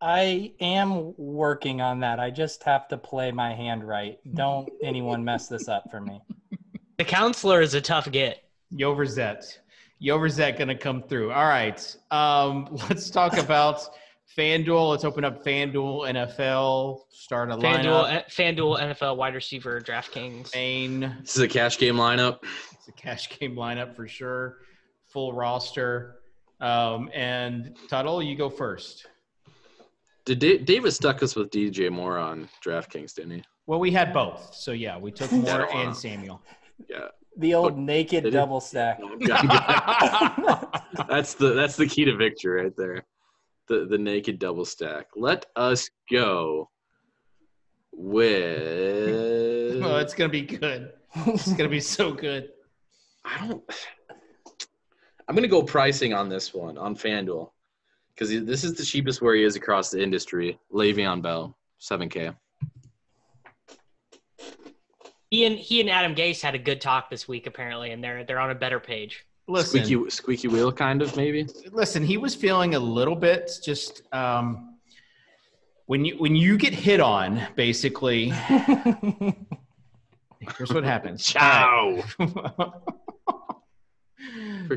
I am working on that. I just have to play my hand right. Don't anyone mess this up for me. The counselor is a tough get. Overzet going to come through. All right. Let's talk about FanDuel. Let's open up FanDuel NFL. Start a lineup. FanDuel NFL wide receiver DraftKings. This is a cash game lineup. It's a cash game lineup for sure. Full roster. And Tuttle, you go first. Davis stuck us with DJ Moore on DraftKings, didn't he? Well, we had both. So, yeah, we took Moore and Samuel. Yeah. The old naked double stack. That's the key to victory right there. The naked double stack. Let us go with. Oh, it's gonna be good. It's gonna be so good. I'm gonna go pricing on this one on FanDuel because this is the cheapest where he is across the industry. Le'Veon Bell, $7K. He and Adam Gase had a good talk this week apparently, and they're on a better page. Listen, squeaky wheel kind of maybe. Listen, he was feeling a little bit just when you get hit on, basically. Here's what happens. Ciao.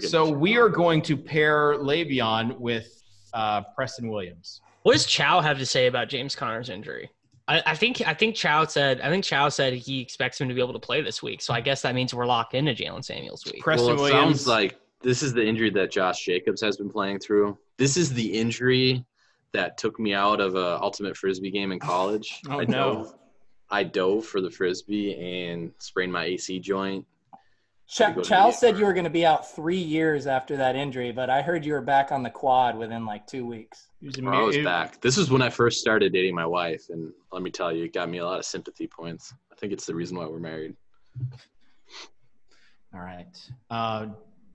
So we are going to pair Le'Veon with Preston Williams. What does Chow have to say about James Conner's injury? I think Chow said he expects him to be able to play this week. So I guess that means we're locked into Jalen Samuels' week. Preston Williams sounds like this is the injury that Josh Jacobs has been playing through. This is the injury that took me out of a ultimate frisbee game in college. I dove for the frisbee and sprained my AC joint. Chow said you were going to be out 3 years after that injury, but I heard you were back on the quad within like 2 weeks. I was back. This was when I first started dating my wife, and let me tell you, it got me a lot of sympathy points. I think it's the reason why we're married. All right.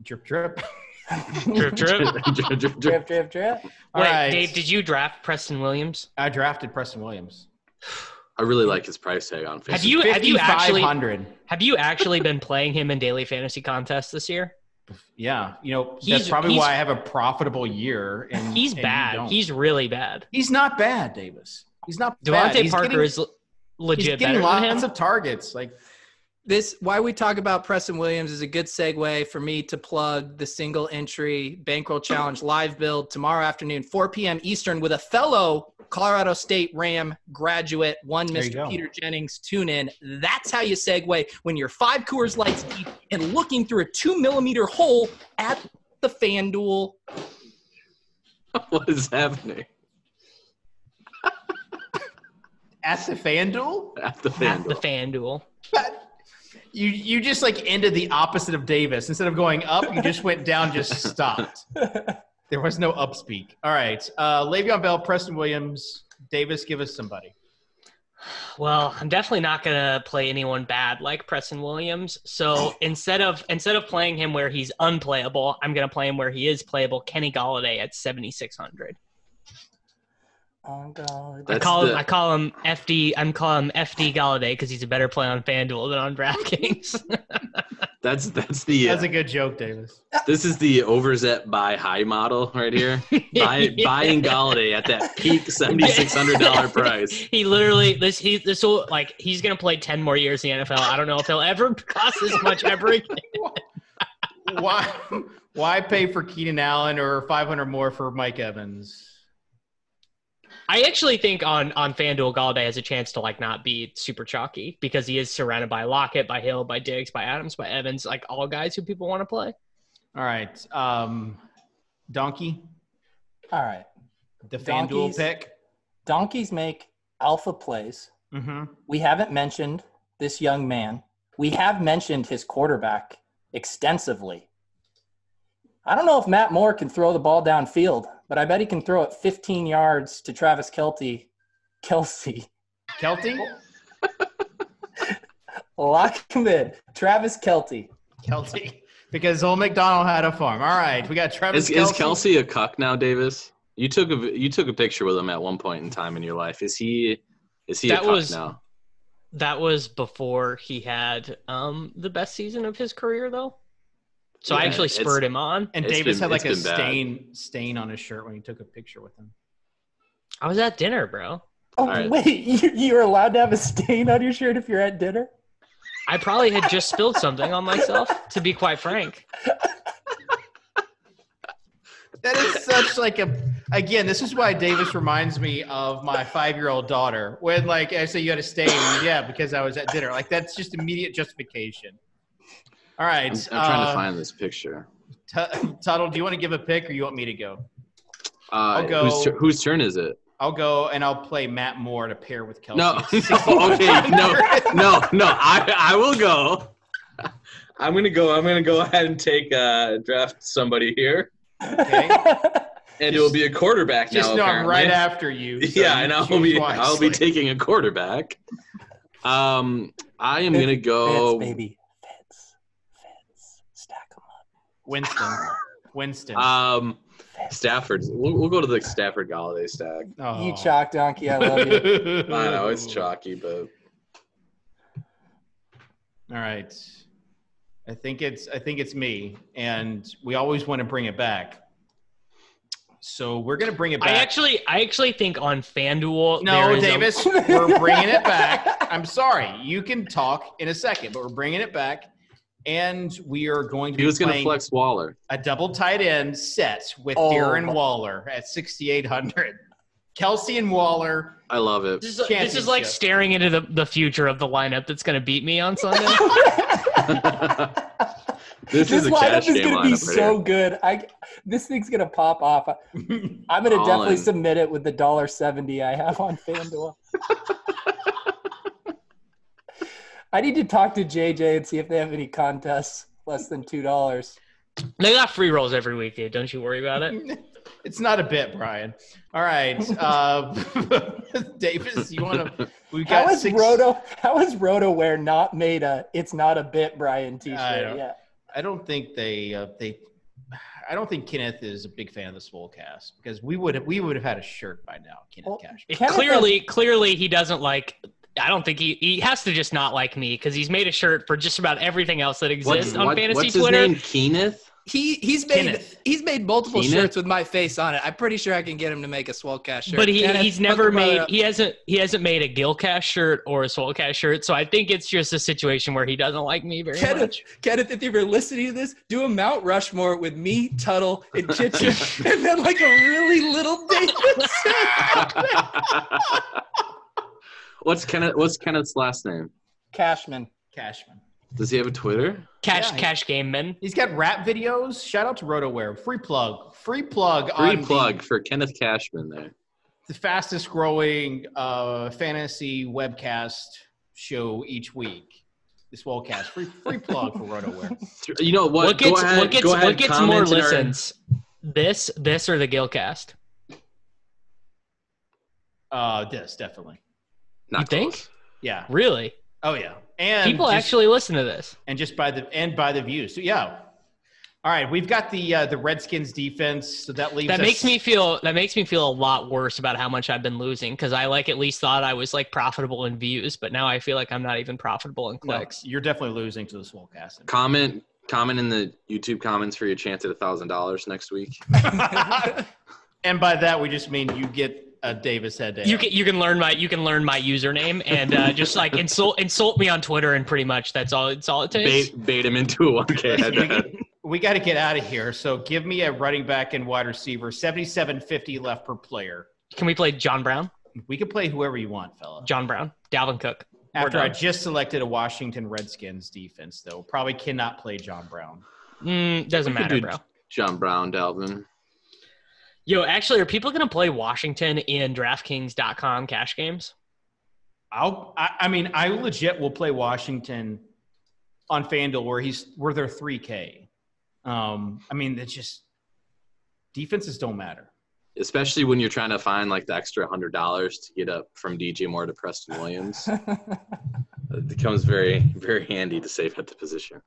Drip, drip. Drip, drip. Drip, drip, drip. Wait, right. Dave, did you draft Preston Williams? I drafted Preston Williams. I really like his price tag on Facebook. Have you actually been playing him in daily fantasy contests this year? Yeah, that's probably why I have a profitable year. And he's bad. He's really bad. He's not bad, Davis. He's not bad. Devontae Parker is legit. He's getting lots of targets. Why we talk about Preston Williams is a good segue for me to plug the single entry bankroll challenge live build tomorrow afternoon, 4 p.m. Eastern, with a fellow Colorado State Ram graduate, one Mr. Peter Jennings. Tune in. That's how you segue when you're 5 Coors Lights deep and looking through a 2-millimeter hole at the FanDuel. What is happening? At the FanDuel? At the FanDuel. At the FanDuel. You just ended the opposite of Davis. Instead of going up, you just went down, just stopped. There was no upspeak. All right. Le'Veon Bell, Preston Williams. Davis, give us somebody. Well, I'm definitely not going to play anyone bad like Preston Williams. So instead of playing him where he's unplayable, I'm going to play him where he is playable. Kenny Golladay at 7,600. Oh God! I call him FD. I'm calling him FD Golladay because he's a better play on FanDuel than on DraftKings. That's a good joke, Davis. This is the Overzet buy high model right here. Buying Golladay at that peak $7,600 price. He literally this will he's gonna play 10 more years in the NFL. I don't know if he'll ever cost this much ever again. Why pay for Keenan Allen or 500 more for Mike Evans? I actually think on FanDuel, Golladay has a chance to not be super chalky because he is surrounded by Lockett, by Hill, by Diggs, by Adams, by Evans, all guys who people want to play. All right. Donkey. All right. The FanDuel pick. Donkeys make alpha plays. Mm-hmm. We haven't mentioned this young man. We have mentioned his quarterback extensively. I don't know if Matt Moore can throw the ball downfield, but I bet he can throw it 15 yards to Travis Kelce. Kelty? Lock him in. Travis Kelce. Because old McDonald had a farm. All right, we got Travis Kelce. Is Kelce a cuck now, Davis? You took a picture with him at one point in time in your life. Is he a cuck now? That was before he had the best season of his career, though. So I actually spurred him on. And Davis had a stain on his shirt when he took a picture with him. I was at dinner, bro. Oh, right. Wait, you're allowed to have a stain on your shirt if you're at dinner? I probably had just spilled something on myself, to be quite frank. That is such again, this is why Davis reminds me of my 5-year-old daughter. When I say you had a stain, yeah, because I was at dinner. That's just immediate justification. All right. I'm trying to find this picture. Tuttle, do you want to give a pick or you want me to go? I'll go. Whose turn is it? I'll go and I'll play Matt Moore to pair with Kelce. No. Okay. No. I will go. I'm gonna go ahead and draft somebody here. Okay. And it will be a quarterback now. Just know I'm apparently. right after you. So yeah, and I'll be wisely. taking a quarterback. I am gonna go. Fitz, baby. Fitz. Stack them up. Winston. Stafford. We'll go to the Stafford Galladay stack. Oh. You chalk donkey, I love you. I know it's chalky, but All right. I think it's me, and we always want to bring it back. So we're gonna bring it back. I actually think on FanDuel. No, Davis, we're bringing it back. I'm sorry. You can talk in a second, but we're bringing it back, and we are going to. he was gonna playing flex Waller. a double tight end set with Darren Waller at 6,800. Kelsey and Waller. I love it. This is like staring into the future of the lineup that's going to to beat me on Sunday. This is a lineup cash is game going to be lineup so right good. This thing's going to pop off. I'm going to All definitely in. submit it with the $1.70 I have on FanDuel. I need to talk to JJ and see if they have any contests less than $2. They got free rolls every week, dude. Don't you worry about it. It's not a bit, Brian. All right. Davis, you want to – we've got How is six – How is RotoWare not made a "It's not a bit" Brian t-shirt yet? I don't think I don't think Kenneth is a big fan of the SWOLECAST because we would have had a shirt by now, Kenneth Cash. Clearly he doesn't like – I don't think he has to just not like me because he's made a shirt for just about everything else that exists on fantasy what's Twitter. His name? Kenneth? He's made multiple shirts with my face on it. I'm pretty sure I can get him to make a SWOLECAST shirt. But Kenneth, he's never hook my made up. he hasn't made a Gilcast shirt or a SWOLECAST shirt. So I think it's just a situation where he doesn't like me very much. Kenneth, if you're listening to this, do a Mount Rushmore with me, Tuttle, and Kitchen, and then like a really little Davis. What's Kenneth's last name? Cashman. Does he have a Twitter? Cash game man. He's got rap videos. Shout out to RotoWare. Free plug For Kenneth Cashman there. the fastest growing fantasy webcast show each week. The SWOLECAST. Free plug for RotoWare. You know what? What gets more comment in our- listens? This or the Gilcast? This definitely. Not You think? close. Yeah. Really? Oh yeah. And People just- actually listen to this. and just by the views. So yeah. All right, we've got the Redskins defense, so that leaves That us. makes me feel a lot worse about how much I've been losing because I at least thought I was profitable in views, but now I feel like I'm not even profitable in No, clicks. you're definitely losing to the SWOLECAST. Comment in the YouTube comments for your chance at $1,000 next week. And by that we just mean you get a Davis head to You head. can learn my username and just insult me on Twitter and pretty much that's all it takes. Bait him into a 1K head-to-head. We got to get out of here. So give me a running back and wide receiver. 77.50 left per player. Can we play John Brown? We can play whoever you want, fella. John Brown, Dalvin Cook. After We're I done. just selected a Washington Redskins defense, though, probably cannot play John Brown. Doesn't matter, Dude, bro. John Brown, Dalvin. Yo, actually, are people gonna play Washington in DraftKings.com cash games? I mean, I legit will play Washington on FanDuel where they're 3K. I mean, it's just defenses don't matter. Especially when you're trying to find the extra $100 to get up from DJ Moore to Preston Williams. It becomes very, very handy to save at the position.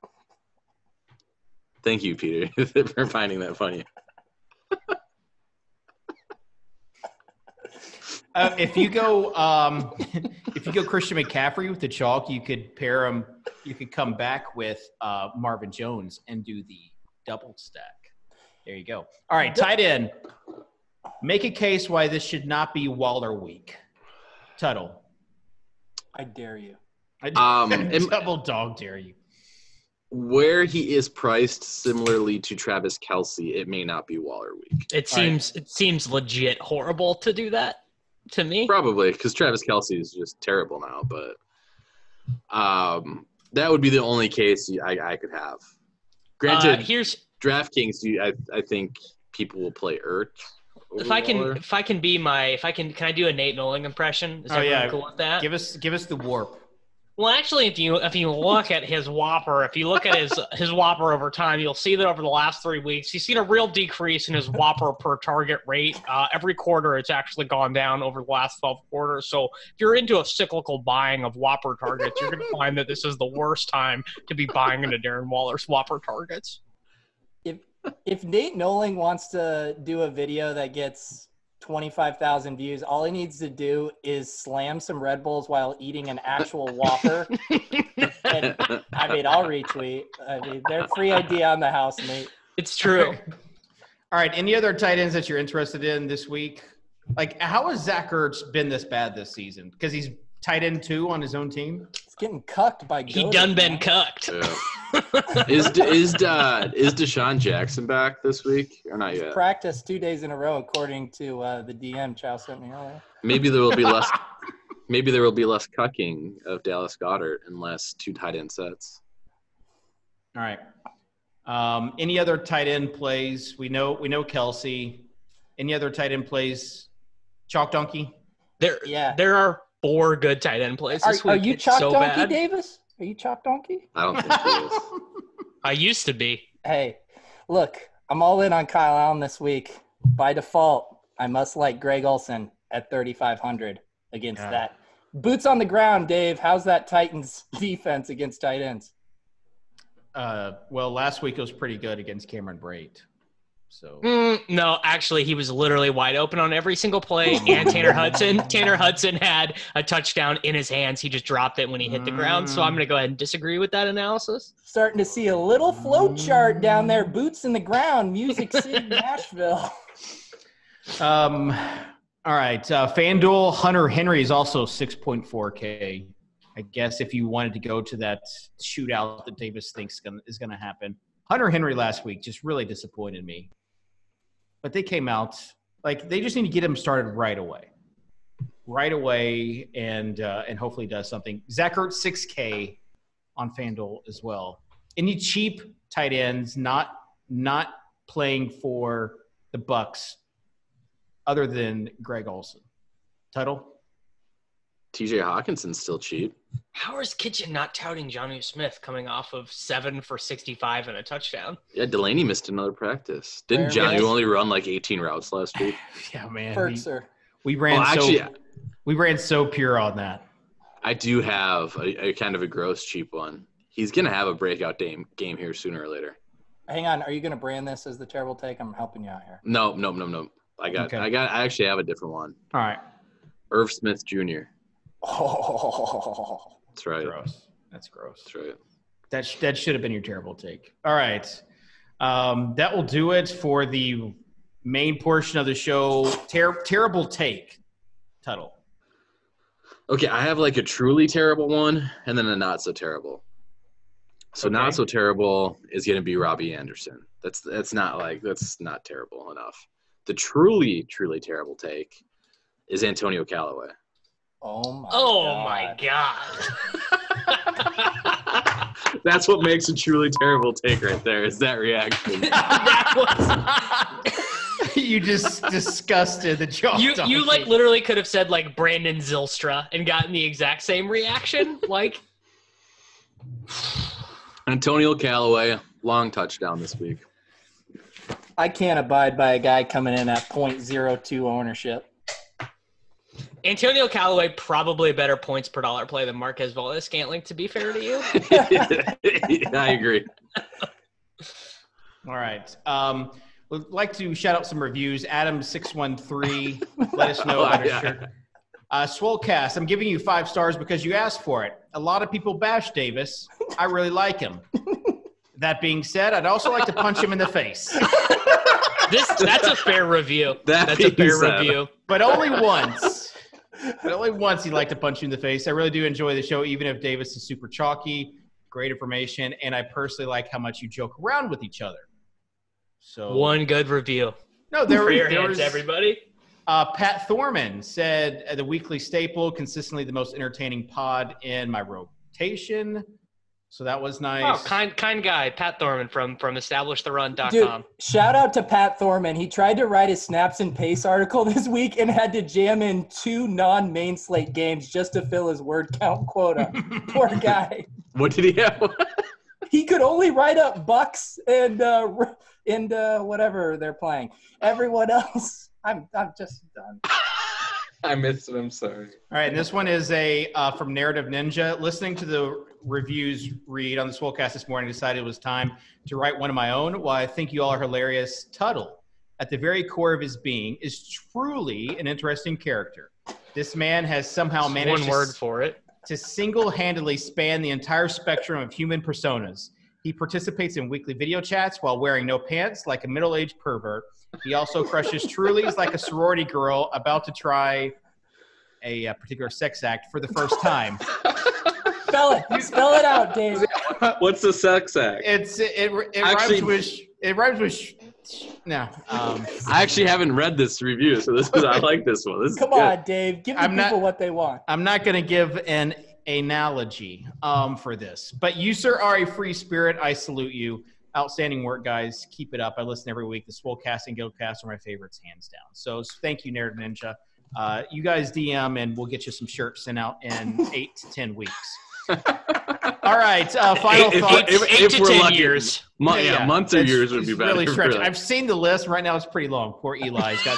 Thank you, Peter, for finding that funny. If you go Christian McCaffrey with the chalk, you could pair him. You could come back with Marvin Jones and do the double stack. There you go. All right, tight end. Make a case why this should not be Waller week. Tuttle. I dare you. Double dog dare you. Where he is priced similarly to Travis Kelce, it may not be Waller week. It seems legit horrible to do that to me. Probably, because Travis Kelce is just terrible now. But that would be the only case I could have. Granted, Here's DraftKings, I think people will play Ertz. can I do a Nate Nolan impression? Is everyone cool with that? Give us the warp. Well, actually, if you look at his Whopper, if you look at his Whopper over time, you'll see that over the last 3 weeks, he's seen a real decrease in his Whopper per target rate. Every quarter, it's actually gone down over the last 12 quarters. So if you're into a cyclical buying of Whopper targets, you're going to find that this is the worst time to be buying into Darren Waller's Whopper targets. If Nate Noling wants to do a video that gets 25,000 views, all he needs to do is slam some Red Bulls while eating an actual Whopper. And, I'll retweet. They're free idea on the house, Nate. It's true. All right. Any other tight ends that you're interested in this week? Like, how has Zach Ertz been this bad this season? Because he's tight end 2 on his own team. He's getting cucked by He done been cucked. Yeah. Is Deshaun Jackson back this week or not yet? Practiced 2 days in a row, according to the DM Chow sent me earlier. Maybe there will be less. Maybe there will be less cucking of Dallas Goedert and less 2 tight end sets. All right. Any other tight end plays? We know Kelsey. Any other tight end plays? Chalk Donkey? There are 4 good tight end plays this week. Are you Chalk Donkey, Davis? Are you Chalk Donkey? I don't think he is. I used to be. Hey, look, I'm all in on Kyle Allen this week. By default, I must like Greg Olsen at 3,500 against that. Boots on the ground, Dave. How's that Titans defense against tight ends? Well, last week it was pretty good against Cameron Brate. So no, actually, he was literally wide open on every single play. And Tanner Hudson had a touchdown in his hands. He just dropped it when he hit the ground. So I'm going to go ahead and disagree with that analysis. Starting to see a little flow chart down there. Boots in the ground. Music City, Nashville. All right. FanDuel Hunter Henry is also 6.4K. I guess if you wanted to go to that shootout that Davis thinks is going to happen. Hunter Henry last week just really disappointed me. But they came out like they just need to get him started right away, and hopefully does something. Zach Ertz 6K on FanDuel as well. Any cheap tight ends not playing for the Bucks other than Greg Olsen? Tuttle? TJ Hawkinson's still cheap. How is Kitchen not touting Jonnu Smith coming off of 7 for 65 and a touchdown? Yeah, Delaney missed another practice. Didn't Jonnu only run like 18 routes last week? Yeah, man. We ran so pure on that. I do have a kind of a gross cheap one. He's gonna have a breakout game here sooner or later. Hang on, are you gonna brand this as the terrible take? I'm helping you out here. No. I actually have a different one. All right. Irv Smith Jr. Oh, that's right. That's gross. That's right. That should have been your terrible take. All right. That will do it for the main portion of the show. Terrible take, Tuttle. Okay, I have like a truly terrible one and then a not so terrible. So not so terrible is going to be Robbie Anderson. That's not terrible enough. The truly terrible take is Antonio Callaway. Oh my God. That's what makes a truly terrible take right there, is that reaction. You just disgusted the joke. You like literally could have said like Brandon Zylstra and gotten the exact same reaction. Like Antonio Callaway, long touchdown this week. I can't abide by a guy coming in at 0.02 ownership. Antonio Callaway, probably a better points per dollar play than Marquez Valdes-Scantling, to be fair to you. I agree. All right. We'd like to shout out some reviews. Adam613, let us know about your shirt. SWOLECAST, I'm giving you 5 stars because you asked for it. A lot of people bash Davis. I really like him. That being said, I'd also like to punch him in the face. That's a fair review. That's a fair review. But only once. He'd like to punch you in the face. I really do enjoy the show, even if Davis is super chalky. Great information. And I personally like how much you joke around with each other. So one good review. No, there was everybody. Pat Thorman said, the weekly staple, consistently the most entertaining pod in my rotation. So that was nice. Oh, kind guy, Pat Thorman from EstablishTheRun.com. Dude, shout out to Pat Thorman. He tried to write his snaps and pace article this week and had to jam in 2 non-main slate games just to fill his word count quota. Poor guy. What did he have? He could only write up Bucks and whatever they're playing. Everyone else, I'm just done. I missed it. I'm sorry. All right, and this one is from Narrative Ninja. Listening to the reviews read on the SWOLECAST this morning, decided it was time to write one of my own. While I think you all are hilarious, Tuttle, at the very core of his being, is truly an interesting character. This man has somehow managed one word for it. To single-handedly span the entire spectrum of human personas. He participates in weekly video chats while wearing no pants like a middle-aged pervert. He also crushes Trulies like a sorority girl about to try a particular sex act for the first time. Spell it out, Dave. What's the sex act? It rhymes with no. I actually haven't read this review, so I like this one. This Come on, Dave. Give the people what they want. I'm not going to give an analogy for this, but you, sir, are a free spirit. I salute you. Outstanding work, guys. Keep it up. I listen every week. The SWOLECAST and Guildcast are my favorites, hands down. So thank you, Narrative Ninja. You guys DM, and we'll get you some shirts sent out in 8 to 10 weeks. All right. Final thoughts. 8 to 10 years. Months or years would be better. Really stretching. I've seen the list. Right now it's pretty long. Poor Eli's got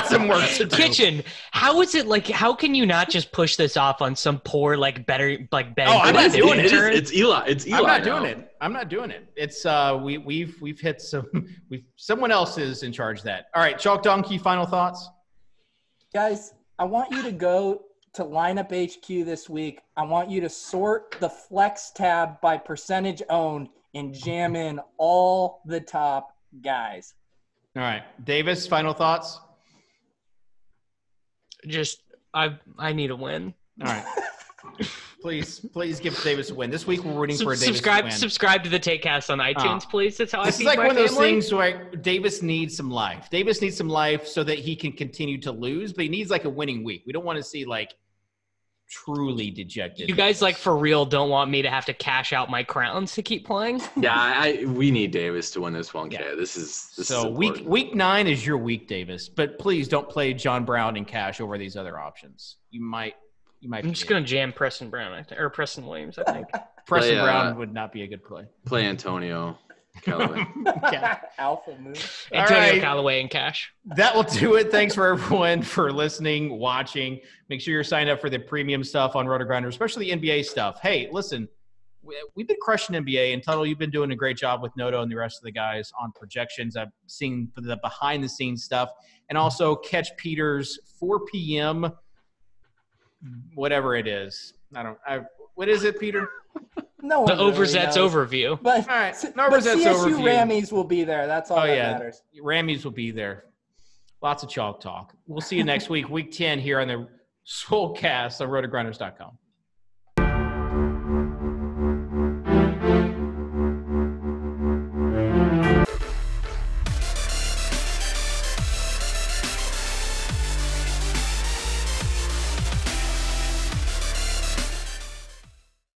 some work to do. Kitchen, how is it like? How can you not just push this off on some poor betting? Oh, I'm not doing it. It's Eli. It's Eli. I'm not doing it. It's we've hit someone else is in charge of that. All right, Chalk Donkey. Final thoughts, guys. I want you to go to Lineup HQ this week. I want you to sort the flex tab by percentage owned and jam in all the top guys. All right. Davis, final thoughts? Just, I need a win. All right. Please give Davis a win. This week we're rooting for a Davis win. Subscribe to the Takecast on iTunes, please. That's how I feed my family. This is like one of those things where Davis needs some life. Davis needs some life so that he can continue to lose, but he needs like a winning week. We don't want to see like truly dejected. You guys for real don't want me to have to cash out my crowns to keep playing? Yeah, we need Davis to win this 1K. Yeah. This is week 9 is your week, Davis. But please don't play John Brown and cash over these other options. You might. I'm just gonna jam Preston Brown, or Preston Williams, I think. Preston Brown would not be a good play. Play Antonio Callaway. Alpha move. Antonio Callaway and cash. That will do it. Thanks for everyone for listening, watching. Make sure you're signed up for the premium stuff on RotoGrinders, especially the NBA stuff. Hey, listen, we've been crushing NBA, and Tuttle, you've been doing a great job with Noto and the rest of the guys on projections. I've seen the behind-the-scenes stuff, and also catch Peter's 4 p.m. whatever it is. What is it, Peter? No the one really Overzet's knows. overview. But, all right, but CSU Rammies will be there. That's all that matters. Rammies will be there. Lots of chalk talk. We'll see you next week, week 10 here on the SWOLECAST on RotoGrinders.com.